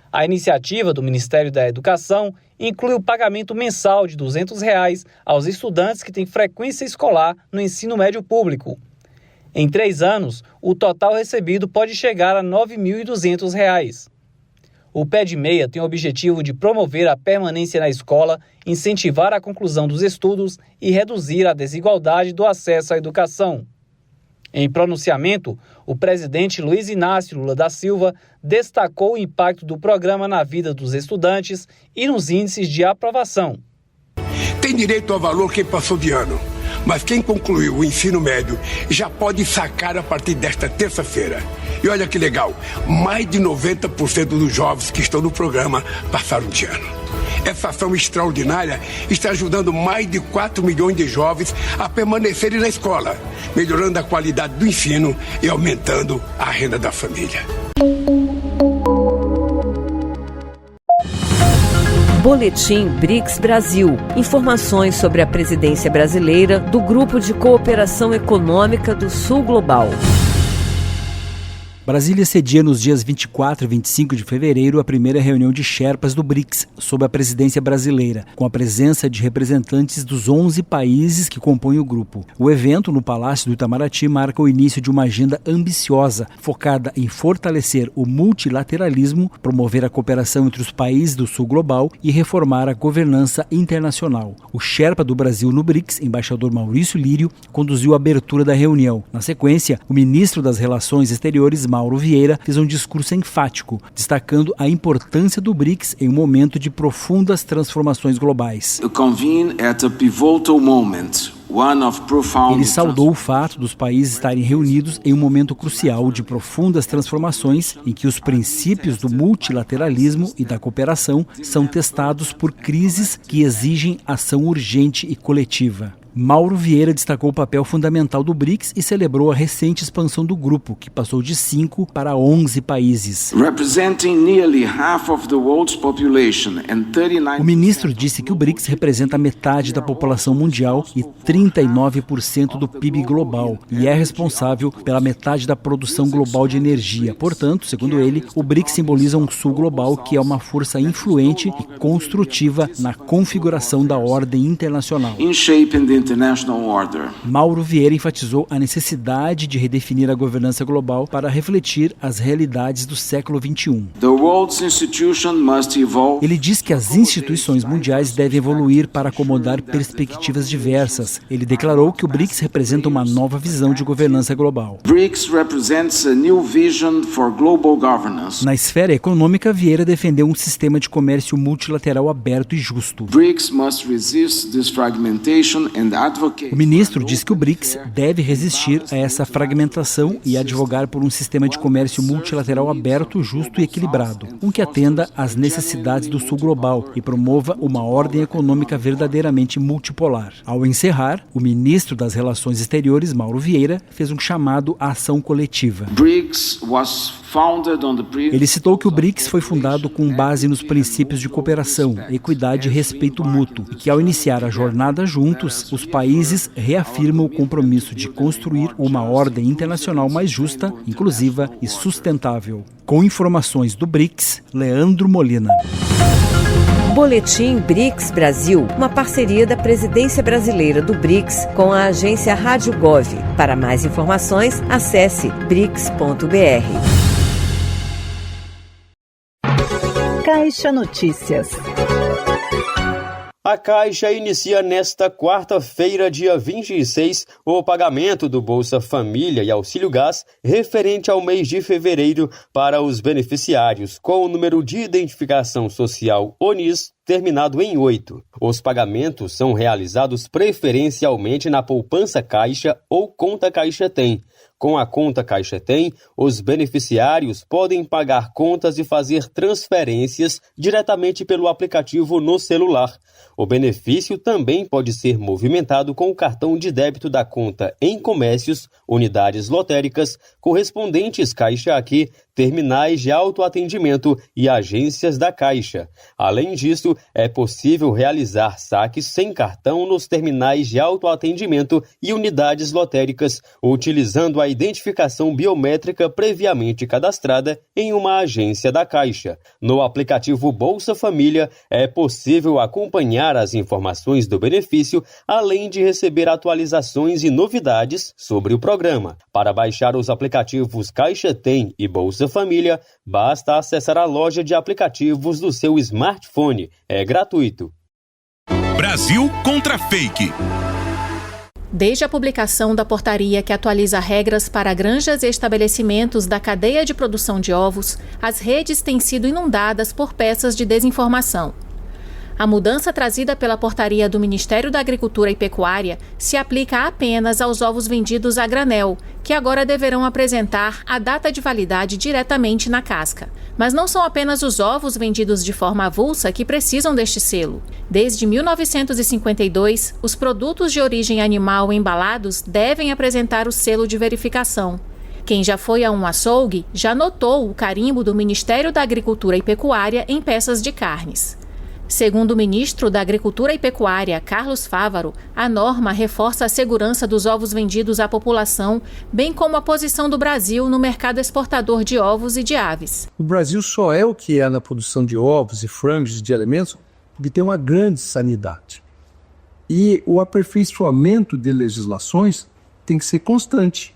A iniciativa do Ministério da Educação inclui o pagamento mensal de R$200 aos estudantes que têm frequência escolar no ensino médio público. Em 3 anos, o total recebido pode chegar a R$9.200. O Pé de Meia tem o objetivo de promover a permanência na escola, incentivar a conclusão dos estudos e reduzir a desigualdade do acesso à educação. Em pronunciamento, o presidente Luiz Inácio Lula da Silva destacou o impacto do programa na vida dos estudantes e nos índices de aprovação. Tem direito ao valor quem passou de ano, mas quem concluiu o ensino médio já pode sacar a partir desta terça-feira. E olha que legal, mais de 90% dos jovens que estão no programa passaram de ano. Essa ação extraordinária está ajudando mais de 4 milhões de jovens a permanecerem na escola, melhorando a qualidade do ensino e aumentando a renda da família. Boletim BRICS Brasil. Informações sobre a presidência brasileira do Grupo de Cooperação Econômica do Sul Global. Brasília cedia nos dias 24 e 25 de fevereiro a primeira reunião de Sherpas do BRICS, sob a presidência brasileira, com a presença de representantes dos 11 países que compõem o grupo. O evento, no Palácio do Itamaraty, marca o início de uma agenda ambiciosa, focada em fortalecer o multilateralismo, promover a cooperação entre os países do Sul Global e reformar a governança internacional. O Sherpa do Brasil no BRICS, embaixador Maurício Lírio, conduziu a abertura da reunião. Na sequência, o ministro das Relações Exteriores, Mauro Vieira, fez um discurso enfático, destacando a importância do BRICS em um momento de profundas transformações globais. Ele saudou o fato dos países estarem reunidos em um momento crucial de profundas transformações em que os princípios do multilateralismo e da cooperação são testados por crises que exigem ação urgente e coletiva. Mauro Vieira destacou o papel fundamental do BRICS e celebrou a recente expansão do grupo, que passou de 5 para 11 países. O ministro disse que o BRICS representa metade da população mundial e 39% do PIB global e é responsável pela metade da produção global de energia. Portanto, segundo ele, o BRICS simboliza um sul global que é uma força influente e construtiva na configuração da ordem internacional. Mauro Vieira enfatizou a necessidade de redefinir a governança global para refletir as realidades do século XXI. Ele diz que as instituições mundiais devem evoluir para acomodar perspectivas diversas. Ele declarou que o BRICS representa uma nova visão de governança global. Na esfera econômica, Vieira defendeu um sistema de comércio multilateral aberto e justo. O ministro diz que o BRICS deve resistir a essa fragmentação e advogar por um sistema de comércio multilateral aberto, justo e equilibrado, um que atenda às necessidades do sul global e promova uma ordem econômica verdadeiramente multipolar. Ao encerrar, o ministro das Relações Exteriores, Mauro Vieira, fez um chamado à ação coletiva. Ele citou que o BRICS foi fundado com base nos princípios de cooperação, equidade e respeito mútuo, e que ao iniciar a jornada juntos, os países reafirmam o compromisso de construir uma ordem internacional mais justa, inclusiva e sustentável. Com informações do BRICS, Leandro Molina. Boletim BRICS Brasil, uma parceria da presidência brasileira do BRICS com a agência Rádio Gov. Para mais informações, acesse brics.br. Caixa Notícias. A Caixa inicia nesta quarta-feira, dia 26, o pagamento do Bolsa Família e Auxílio Gás referente ao mês de fevereiro para os beneficiários com o número de identificação social ONIS terminado em 8. Os pagamentos são realizados preferencialmente na poupança Caixa ou conta Caixa Tem. Com a conta Caixa Tem, os beneficiários podem pagar contas e fazer transferências diretamente pelo aplicativo no celular. O benefício também pode ser movimentado com o cartão de débito da conta em comércios, unidades lotéricas, correspondentes Caixa Aqui, terminais de autoatendimento e agências da Caixa. Além disso, é possível realizar saques sem cartão nos terminais de autoatendimento e unidades lotéricas, utilizando a identificação biométrica previamente cadastrada em uma agência da Caixa. No aplicativo Bolsa Família, é possível acompanhar as informações do benefício, além de receber atualizações e novidades sobre o programa. Para baixar os aplicativos Caixa Tem e Bolsa Família, basta acessar a loja de aplicativos do seu smartphone. É gratuito. Brasil contra Fake. Desde a publicação da portaria que atualiza regras para granjas e estabelecimentos da cadeia de produção de ovos, as redes têm sido inundadas por peças de desinformação. A mudança trazida pela portaria do Ministério da Agricultura e Pecuária se aplica apenas aos ovos vendidos a granel, que agora deverão apresentar a data de validade diretamente na casca. Mas não são apenas os ovos vendidos de forma avulsa que precisam deste selo. Desde 1952, os produtos de origem animal embalados devem apresentar o selo de verificação. Quem já foi a um açougue já notou o carimbo do Ministério da Agricultura e Pecuária em peças de carnes. Segundo o ministro da Agricultura e Pecuária, Carlos Fávaro, a norma reforça a segurança dos ovos vendidos à população, bem como a posição do Brasil no mercado exportador de ovos e de aves. O Brasil só é o que é na produção de ovos e frangos e de alimentos porque tem uma grande sanidade. E o aperfeiçoamento de legislações tem que ser constante.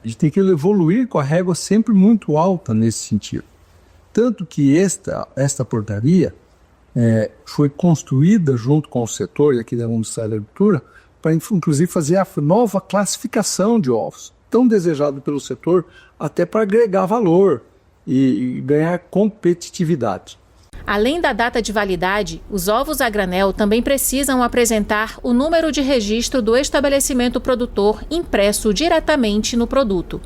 A gente tem que evoluir com a régua sempre muito alta nesse sentido. Tanto que esta portaria foi construída junto com o setor e aqui da Ministério da Agricultura para, inclusive, fazer a nova classificação de ovos, tão desejado pelo setor, até para agregar valor e ganhar competitividade. Além da data de validade, os ovos a granel também precisam apresentar o número de registro do estabelecimento produtor impresso diretamente no produto.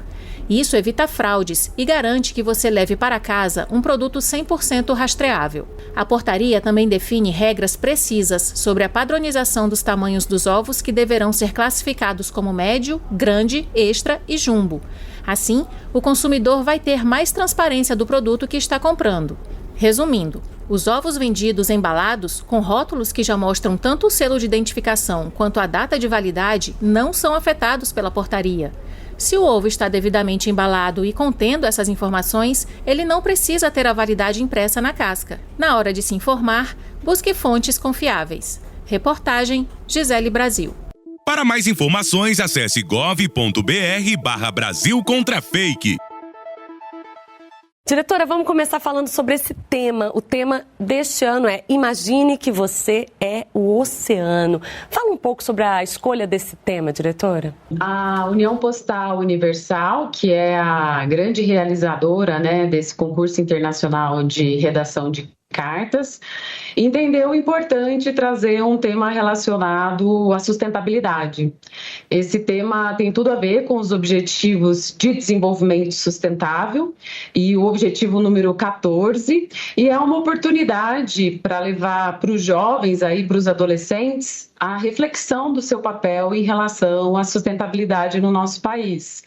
Isso evita fraudes e garante que você leve para casa um produto 100% rastreável. A portaria também define regras precisas sobre a padronização dos tamanhos dos ovos que deverão ser classificados como médio, grande, extra e jumbo. Assim, o consumidor vai ter mais transparência do produto que está comprando. Resumindo, os ovos vendidos embalados, com rótulos que já mostram tanto o selo de identificação quanto a data de validade, não são afetados pela portaria. Se o ovo está devidamente embalado e contendo essas informações, ele não precisa ter a validade impressa na casca. Na hora de se informar, busque fontes confiáveis. Reportagem Gisele Brasil. Para mais informações, acesse gov.br/Brasil contra Fake. Diretora, vamos começar falando sobre esse tema. O tema deste ano é Imagine que você é o oceano. Fala um pouco sobre a escolha desse tema, diretora. A União Postal Universal, que é a grande realizadora, desse concurso internacional de redação de cartas, entendeu importante trazer um tema relacionado à sustentabilidade. Esse tema tem tudo a ver com os Objetivos de Desenvolvimento Sustentável e o objetivo número 14, e é uma oportunidade para levar para os jovens, para os adolescentes, a reflexão do seu papel em relação à sustentabilidade no nosso país.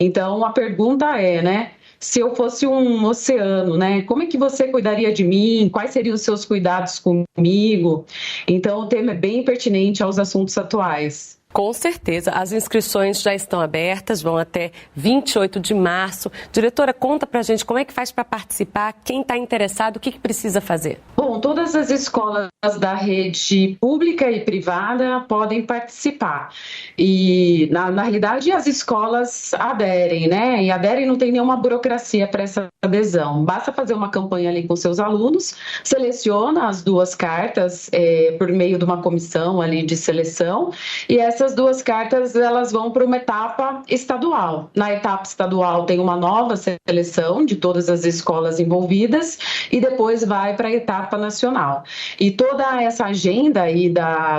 Então, a pergunta é, se eu fosse um oceano, como é que você cuidaria de mim? Quais seriam os seus cuidados comigo? Então, o tema é bem pertinente aos assuntos atuais. Com certeza. As inscrições já estão abertas, vão até 28 de março. Diretora, conta pra gente como é que faz para participar, quem está interessado, o que precisa fazer? Bom, todas as escolas da rede pública e privada podem participar. E, na realidade, as escolas aderem, E aderem, não tem nenhuma burocracia para essa adesão. Basta fazer uma campanha ali com seus alunos, seleciona as duas cartas por meio de uma comissão ali de seleção, e essas duas cartas elas vão para uma etapa estadual. Na etapa estadual tem uma nova seleção de todas as escolas envolvidas e depois vai para a etapa nacional. E toda essa agenda aí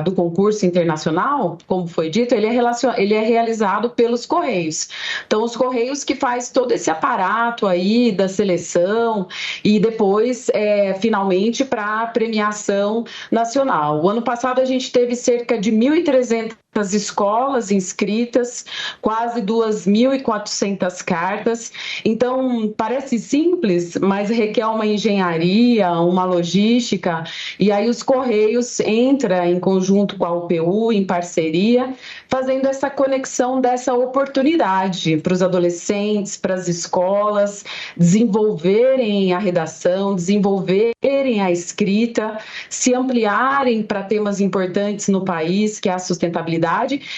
do concurso internacional, como foi dito, ele é realizado pelos Correios. Então, os Correios que faz todo esse aparato aí da seleção e depois, finalmente, para a premiação nacional. O ano passado a gente teve cerca de 1.300 escolas inscritas, quase 2.400 cartas. Então, parece simples, mas requer uma engenharia, uma logística, e aí os Correios entram em conjunto com a UPU, em parceria, fazendo essa conexão dessa oportunidade para os adolescentes, para as escolas, desenvolverem a redação, desenvolverem a escrita, se ampliarem para temas importantes no país, que é a sustentabilidade,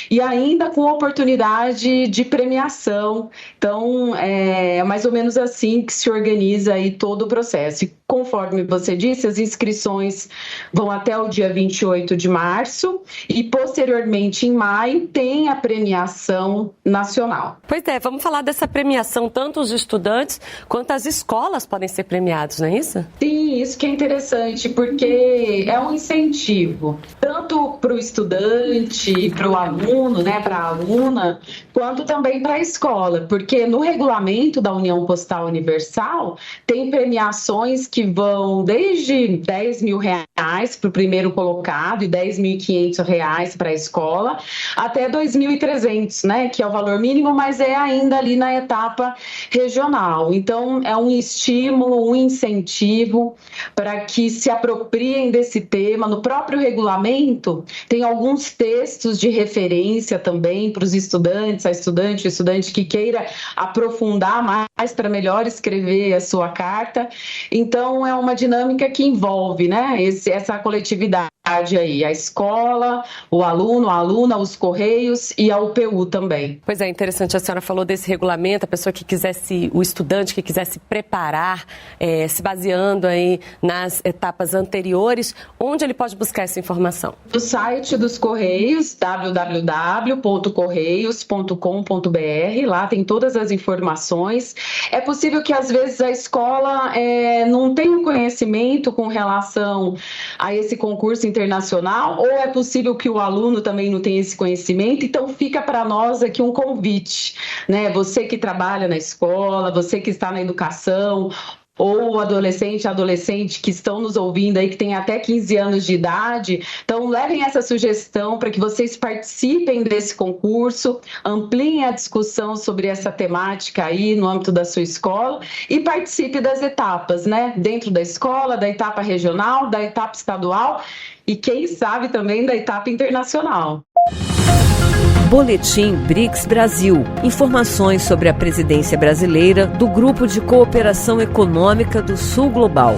e ainda com oportunidade de premiação. Então, é mais ou menos assim que se organiza aí todo o processo. E, conforme você disse, as inscrições vão até o dia 28 de março e, posteriormente, em maio, tem a premiação nacional. Pois é, vamos falar dessa premiação. Tanto os estudantes quanto as escolas podem ser premiados, não é isso? Sim, isso que é interessante, porque é um incentivo, tanto para o estudante, para o aluno, né, para a aluna, quanto também para a escola, porque no regulamento da União Postal Universal tem premiações que vão desde R$10 mil para o primeiro colocado e R$10.500 para a escola, até R$2.300, né, que é o valor mínimo, mas é ainda ali na etapa regional. Então, é um estímulo, um incentivo para que se apropriem desse tema. No próprio regulamento, tem alguns textos de referência também para os estudantes, o estudante que queira aprofundar mais para melhor escrever a sua carta. Então, é uma dinâmica que envolve, né, essa coletividade aí, a escola, o aluno, a aluna, os Correios e a UPU também. Pois é, interessante, a senhora falou desse regulamento, a pessoa que quisesse, o estudante que quisesse preparar, se baseando aí nas etapas anteriores, onde ele pode buscar essa informação? No site dos Correios, www.correios.com.br, lá tem todas as informações. É possível que às vezes a escola não tenha um conhecimento com relação a esse concurso internacional, ou é possível que o aluno também não tenha esse conhecimento. Então fica para nós aqui um convite, né? Você que trabalha na escola, você que está na educação, ou adolescente que estão nos ouvindo aí, que tem até 15 anos de idade. Então, levem essa sugestão para que vocês participem desse concurso, ampliem a discussão sobre essa temática aí no âmbito da sua escola e participe das etapas, né? Dentro da escola, da etapa regional, da etapa estadual e, quem sabe, também da etapa internacional. Boletim BRICS Brasil. Informações sobre a presidência brasileira do Grupo de Cooperação Econômica do Sul Global.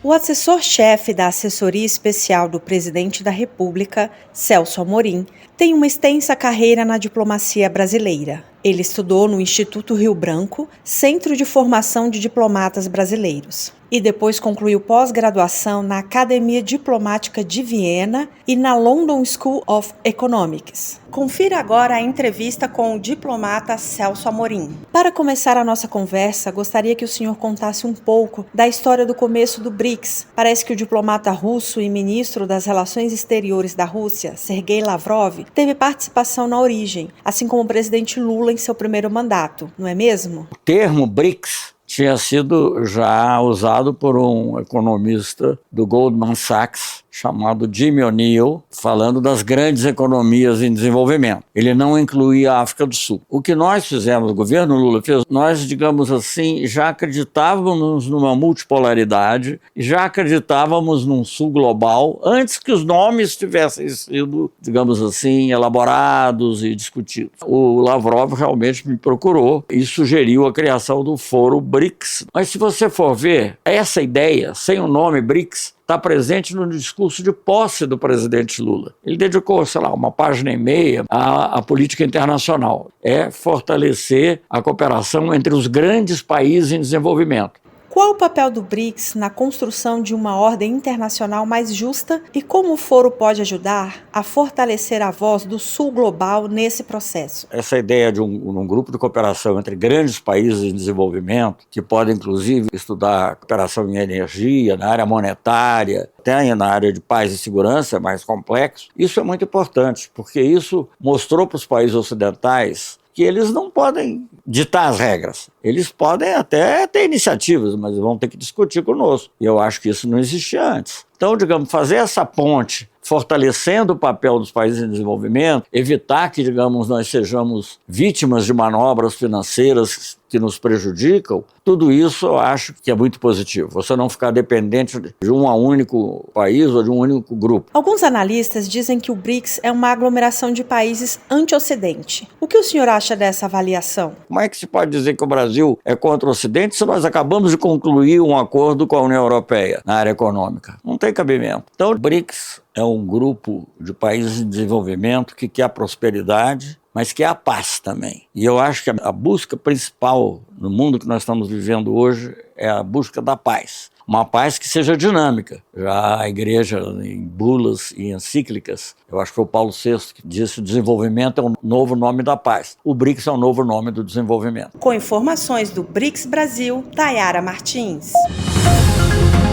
O assessor-chefe da Assessoria Especial do Presidente da República, Celso Amorim, tem uma extensa carreira na diplomacia brasileira. Ele estudou no Instituto Rio Branco, Centro de Formação de Diplomatas Brasileiros, e depois concluiu pós-graduação na Academia Diplomática de Viena e na London School of Economics. Confira agora a entrevista com o diplomata Celso Amorim. Para começar a nossa conversa, gostaria que o senhor contasse um pouco da história do começo do BRICS. Parece que o diplomata russo e ministro das Relações Exteriores da Rússia, Sergei Lavrov, teve participação na origem, assim como o presidente Lula em seu primeiro mandato, não é mesmo? O termo BRICS tinha sido já usado por um economista do Goldman Sachs, chamado Jimmy O'Neill, falando das grandes economias em desenvolvimento. Ele não incluía a África do Sul. O que nós fizemos, o governo Lula fez, nós, digamos assim, já acreditávamos numa multipolaridade, já acreditávamos num Sul global, antes que os nomes tivessem sido, digamos assim, elaborados e discutidos. O Lavrov realmente me procurou e sugeriu a criação do Foro BRICS. Mas se você for ver, essa ideia, sem o nome BRICS, está presente no discurso de posse do presidente Lula. Ele dedicou, sei lá, uma página e meia à política internacional. É fortalecer a cooperação entre os grandes países em desenvolvimento. Qual o papel do BRICS na construção de uma ordem internacional mais justa e como o foro pode ajudar a fortalecer a voz do Sul global nesse processo? Essa ideia de um grupo de cooperação entre grandes países em desenvolvimento, que podem inclusive estudar cooperação em energia, na área monetária, até na área de paz e segurança, mais complexo, isso é muito importante, porque isso mostrou para os países ocidentais que eles não podem ditar as regras. Eles podem até ter iniciativas, mas vão ter que discutir conosco. E eu acho que isso não existia antes. Então, digamos, fazer essa ponte, fortalecendo o papel dos países em desenvolvimento, evitar que, digamos, nós sejamos vítimas de manobras financeiras que nos prejudicam, tudo isso eu acho que é muito positivo. Você não ficar dependente de um único país ou de um único grupo. Alguns analistas dizem que o BRICS é uma aglomeração de países anti-Ocidente. O que o senhor acha dessa avaliação? Como é que se pode dizer que o Brasil é contra o Ocidente se nós acabamos de concluir um acordo com a União Europeia na área econômica? Não tem cabimento. Então, o BRICS é um grupo de países em desenvolvimento que quer a prosperidade, mas que é a paz também. E eu acho que a busca principal no mundo que nós estamos vivendo hoje é a busca da paz. Uma paz que seja dinâmica. Já a igreja, em bulas e encíclicas, eu acho que foi o Paulo VI que disse que o desenvolvimento é um novo nome da paz. O BRICS é um novo nome do desenvolvimento. Com informações do BRICS Brasil, Tayara Martins.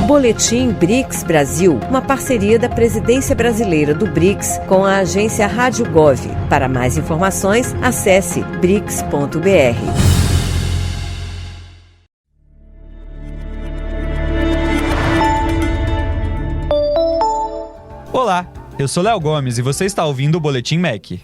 Boletim BRICS Brasil, uma parceria da Presidência Brasileira do BRICS com a agência Rádio Gov. Para mais informações, acesse brics.br. Olá, eu sou Léo Gomes e você está ouvindo o Boletim MEC.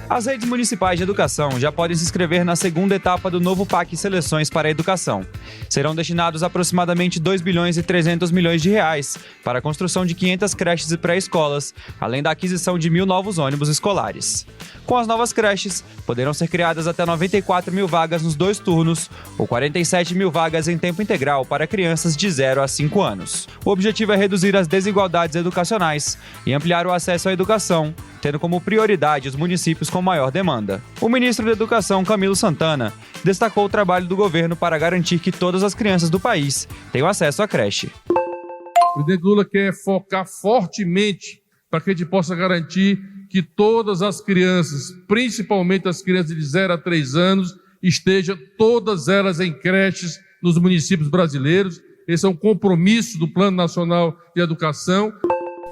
As redes municipais de educação já podem se inscrever na segunda etapa do novo PAC Seleções para a Educação. Serão destinados aproximadamente 2 bilhões e 300 milhões de reais para a construção de 500 creches e pré-escolas, além da aquisição de 1.000 novos ônibus escolares. Com as novas creches, poderão ser criadas até 94 mil vagas nos 2 turnos ou 47 mil vagas em tempo integral para crianças de 0 a 5 anos. O objetivo é reduzir as desigualdades educacionais e ampliar o acesso à educação, tendo como prioridade os municípios com maior demanda. O ministro da Educação, Camilo Santana, destacou o trabalho do governo para garantir que todas as crianças do país tenham acesso à creche. O presidente Lula quer focar fortemente para que a gente possa garantir que todas as crianças, principalmente as crianças de 0 a 3 anos, estejam todas elas em creches nos municípios brasileiros. Esse é um compromisso do Plano Nacional de Educação.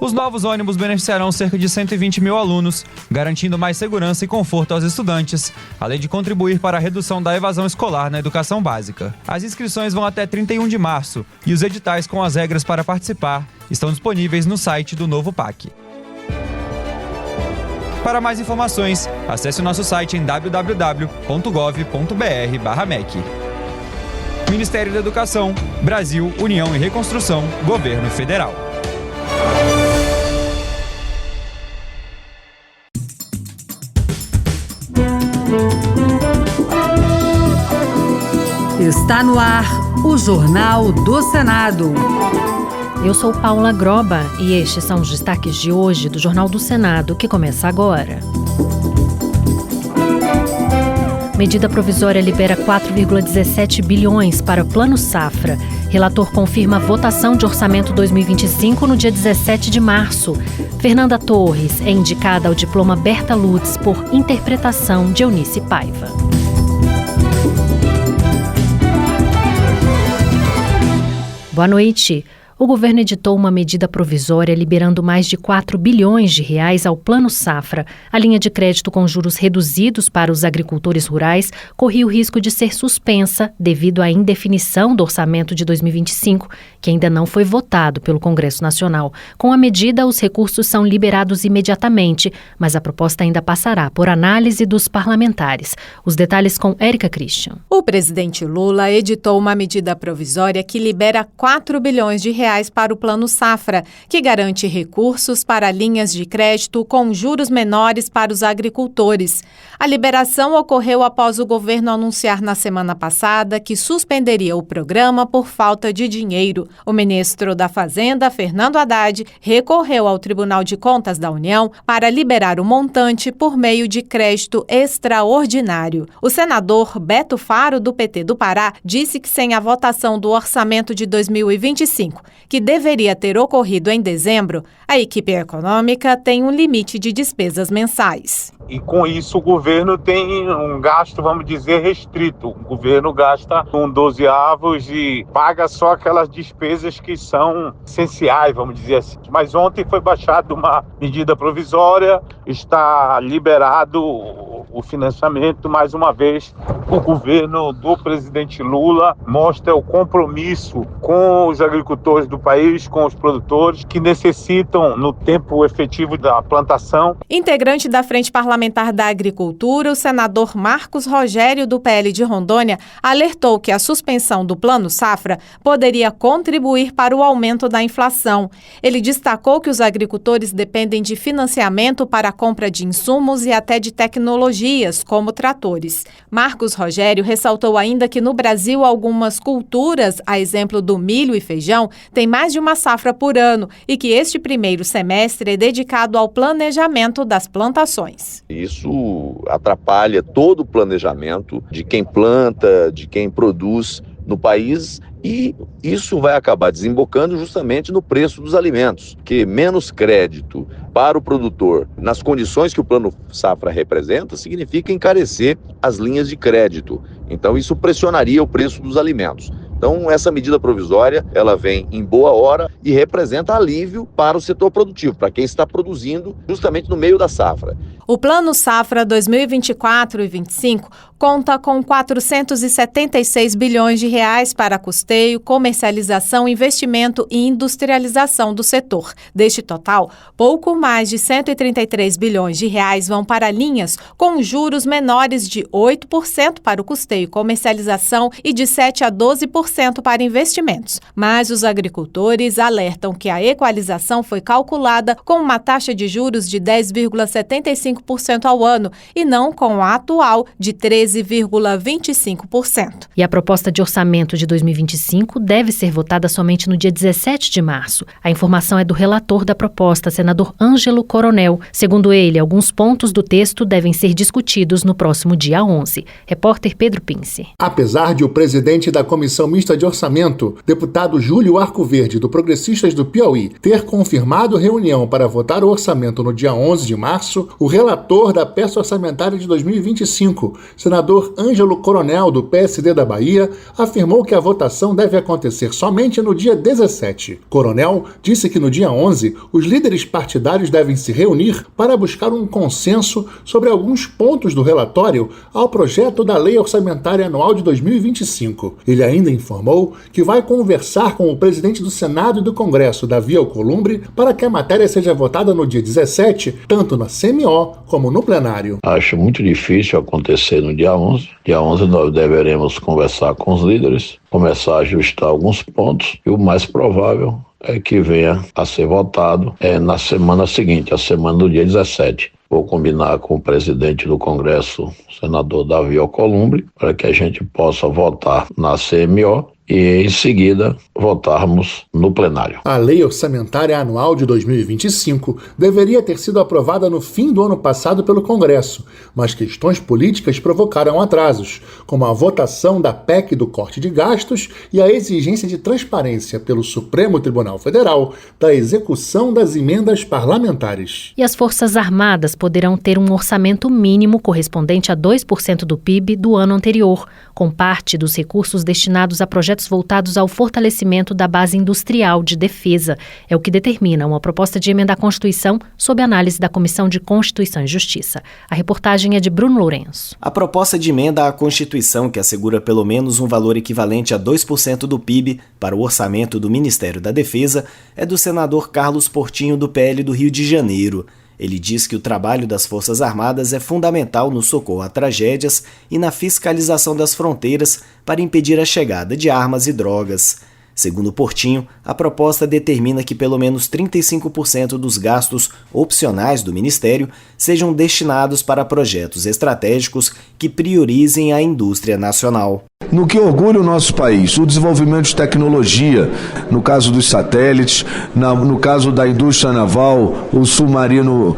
Os novos ônibus beneficiarão cerca de 120 mil alunos, garantindo mais segurança e conforto aos estudantes, além de contribuir para a redução da evasão escolar na educação básica. As inscrições vão até 31 de março e os editais com as regras para participar estão disponíveis no site do novo PAC. Para mais informações, acesse o nosso site em www.gov.br/MEC. Ministério da Educação, Brasil, União e Reconstrução, Governo Federal. Está no ar o Jornal do Senado. Eu sou Paula Groba e estes são os destaques de hoje do Jornal do Senado, que começa agora. Medida provisória libera 4,17 bilhões para o Plano Safra. Relator confirma a votação de orçamento 2025 no dia 17 de março. Fernanda Torres é indicada ao diploma Berta Lutz por interpretação de Eunice Paiva. Boa noite. O governo editou uma medida provisória liberando mais de 4 bilhões de reais ao Plano Safra. A linha de crédito com juros reduzidos para os agricultores rurais corria o risco de ser suspensa devido à indefinição do orçamento de 2025, que ainda não foi votado pelo Congresso Nacional. Com a medida, os recursos são liberados imediatamente, mas a proposta ainda passará por análise dos parlamentares. Os detalhes com Érica Christian. O presidente Lula editou uma medida provisória que libera 4 bilhões de reais reais para o Plano Safra, que garante recursos para linhas de crédito com juros menores para os agricultores. A liberação ocorreu após o governo anunciar na semana passada que suspenderia o programa por falta de dinheiro. O ministro da Fazenda, Fernando Haddad, recorreu ao Tribunal de Contas da União para liberar o montante por meio de crédito extraordinário. O senador Beto Faro, do PT do Pará, disse que sem a votação do orçamento de 2025, que deveria ter ocorrido em dezembro, a equipe econômica tem um limite de despesas mensais. E com isso o governo tem um gasto, vamos dizer, restrito. O governo gasta 1/12 e paga só aquelas despesas que são essenciais, vamos dizer assim. Mas ontem foi baixada uma medida provisória, está liberado o financiamento. Mais uma vez, o governo do presidente Lula mostra o compromisso com os agricultores do país, com os produtores que necessitam no tempo efetivo da plantação. Integrante da Frente Parlamentar da Agricultura, o senador Marcos Rogério, do PL de Rondônia, alertou que a suspensão do Plano Safra poderia contribuir para o aumento da inflação. Ele destacou que os agricultores dependem de financiamento para a compra de insumos e até de tecnologias, como tratores. Marcos Rogério ressaltou ainda que no Brasil algumas culturas, a exemplo do milho e feijão, têm mais de uma safra por ano e que este primeiro semestre é dedicado ao planejamento das plantações. Isso atrapalha todo o planejamento de quem planta, de quem produz no país, e isso vai acabar desembocando justamente no preço dos alimentos, que menos crédito para o produtor nas condições que o Plano Safra representa significa encarecer as linhas de crédito. Então isso pressionaria o preço dos alimentos. Então essa medida provisória, ela vem em boa hora e representa alívio para o setor produtivo, para quem está produzindo justamente no meio da safra. O Plano Safra 2024 e 2025 conta com 476 bilhões de reais para custeio, comercialização, investimento e industrialização do setor. Deste total, pouco mais de 133 bilhões de reais vão para linhas com juros menores de 8% para o custeio e comercialização e de 7% a 12% para investimentos. Mas os agricultores alertam que a equalização foi calculada com uma taxa de juros de 10,75% ao ano e não com a atual de 13,25%. E a proposta de orçamento de 2025 deve ser votada somente no dia 17 de março. A informação é do relator da proposta, senador Ângelo Coronel. Segundo ele, alguns pontos do texto devem ser discutidos no próximo dia 11. Repórter Pedro Pince. Apesar de o presidente da Comissão Mista de Orçamento, deputado Júlio Arcoverde, do Progressistas do Piauí, ter confirmado reunião para votar o orçamento no dia 11 de março, o relator da peça orçamentária de 2025, senador Ângelo Coronel, do PSD da Bahia, afirmou que a votação deve acontecer somente no dia 17. Coronel disse que no dia 11, os líderes partidários devem se reunir para buscar um consenso sobre alguns pontos do relatório ao projeto da Lei Orçamentária Anual de 2025. Ele ainda informou que vai conversar com o presidente do Senado e do Congresso, Davi Alcolumbre, para que a matéria seja votada no dia 17, tanto na CMO como no plenário. Acho muito difícil acontecer no dia 11. Dia 11 nós deveremos conversar com os líderes, começar a ajustar alguns pontos e o mais provável é que venha a ser votado na semana seguinte, a semana do dia 17. Vou combinar com o presidente do Congresso, senador Davi Alcolumbre, para que a gente possa votar na CMO e, em seguida, votarmos no plenário. A Lei Orçamentária Anual de 2025 deveria ter sido aprovada no fim do ano passado pelo Congresso, mas questões políticas provocaram atrasos, como a votação da PEC do corte de gastos e a exigência de transparência pelo Supremo Tribunal Federal da execução das emendas parlamentares. E as Forças Armadas poderão ter um orçamento mínimo correspondente a 2% do PIB do ano anterior, com parte dos recursos destinados a projetos voltados ao fortalecimento da base industrial de defesa. É o que determina uma proposta de emenda à Constituição sob análise da Comissão de Constituição e Justiça. A reportagem é de Bruno Lourenço. A proposta de emenda à Constituição, que assegura pelo menos um valor equivalente a 2% do PIB para o orçamento do Ministério da Defesa, é do senador Carlos Portinho, do PL do Rio de Janeiro. Ele diz que o trabalho das Forças Armadas é fundamental no socorro a tragédias e na fiscalização das fronteiras para impedir a chegada de armas e drogas. Segundo Portinho, a proposta determina que pelo menos 35% dos gastos opcionais do Ministério sejam destinados para projetos estratégicos que priorizem a indústria nacional. No que orgulha o nosso país, o desenvolvimento de tecnologia, no caso dos satélites, no caso da indústria naval, o submarino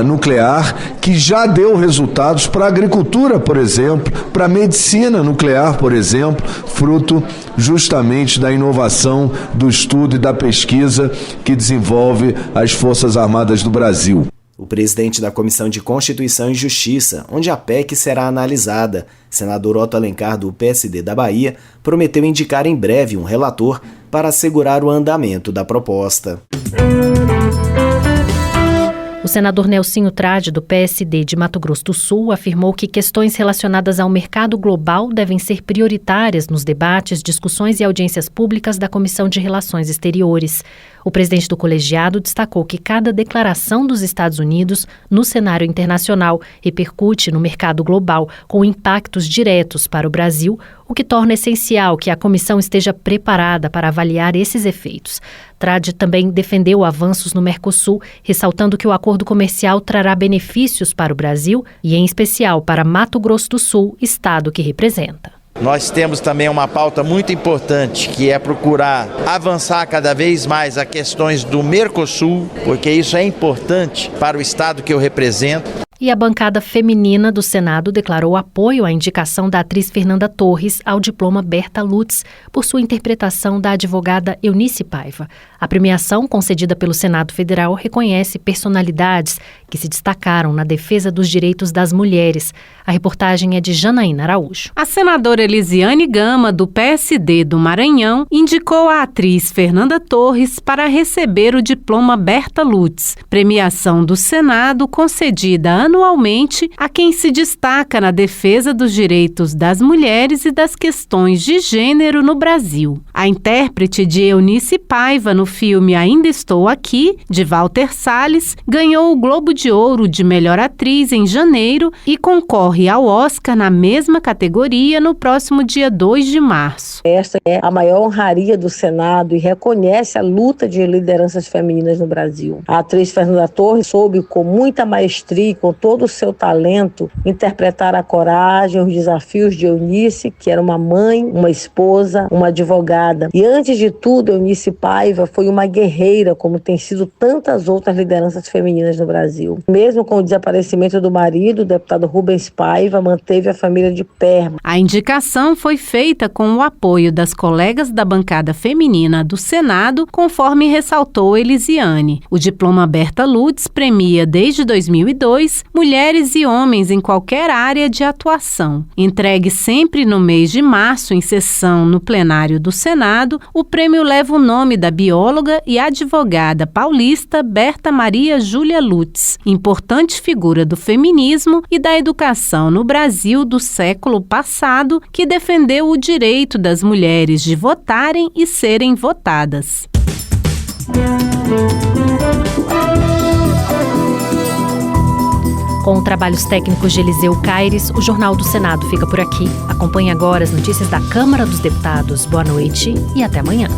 nuclear, que já deu resultados para a agricultura, por exemplo, para a medicina nuclear, por exemplo, fruto justamente da inovação, do estudo e da pesquisa que desenvolve as Forças Armadas do Brasil. O presidente da Comissão de Constituição e Justiça, onde a PEC será analisada, senador Otto Alencar, do PSD da Bahia, prometeu indicar em breve um relator para assegurar o andamento da proposta. O senador Nelsinho Trade, do PSD de Mato Grosso do Sul, afirmou que questões relacionadas ao mercado global devem ser prioritárias nos debates, discussões e audiências públicas da Comissão de Relações Exteriores. O presidente do colegiado destacou que cada declaração dos Estados Unidos no cenário internacional repercute no mercado global, com impactos diretos para o Brasil, o que torna essencial que a comissão esteja preparada para avaliar esses efeitos. Trade também defendeu avanços no Mercosul, ressaltando que o acordo comercial trará benefícios para o Brasil e, em especial, para Mato Grosso do Sul, estado que representa. Nós temos também uma pauta muito importante, que é procurar avançar cada vez mais a questões do Mercosul, porque isso é importante para o estado que eu represento. E a bancada feminina do Senado declarou apoio à indicação da atriz Fernanda Torres ao diploma Berta Lutz por sua interpretação da advogada Eunice Paiva. A premiação, concedida pelo Senado Federal, reconhece personalidades que se destacaram na defesa dos direitos das mulheres. A reportagem é de Janaína Araújo. A senadora Elisiane Gama, do PSD do Maranhão, indicou a atriz Fernanda Torres para receber o diploma Berta Lutz, premiação do Senado concedida anualmente a quem se destaca na defesa dos direitos das mulheres e das questões de gênero no Brasil. A intérprete de Eunice Paiva no filme Ainda Estou Aqui, de Walter Salles, ganhou o Globo de Ouro de Melhor Atriz em janeiro e concorre ao Oscar na mesma categoria no próximo dia 2 de março. Esta é a maior honraria do Senado e reconhece a luta de lideranças femininas no Brasil. A atriz Fernanda Torres soube com muita maestria e com todo o seu talento interpretar a coragem, os desafios de Eunice, que era uma mãe, uma esposa, uma advogada. E antes de tudo, Eunice Paiva foi uma guerreira, como tem sido tantas outras lideranças femininas no Brasil. Mesmo com o desaparecimento do marido, o deputado Rubens Paiva manteve a família de pé. A indicação foi feita com o apoio das colegas da bancada feminina do Senado, conforme ressaltou Elisiane. O diploma Berta Lutz premia desde 2002 mulheres e homens em qualquer área de atuação. Entregue sempre no mês de março, em sessão no plenário do Senado, o prêmio leva o nome da bióloga e advogada paulista Berta Maria Júlia Lutz, importante figura do feminismo e da educação no Brasil do século passado, que defendeu o direito das mulheres de votarem e serem votadas. Com trabalhos técnicos de Eliseu Caires, o Jornal do Senado fica por aqui. Acompanhe agora as notícias da Câmara dos Deputados. Boa noite e até amanhã.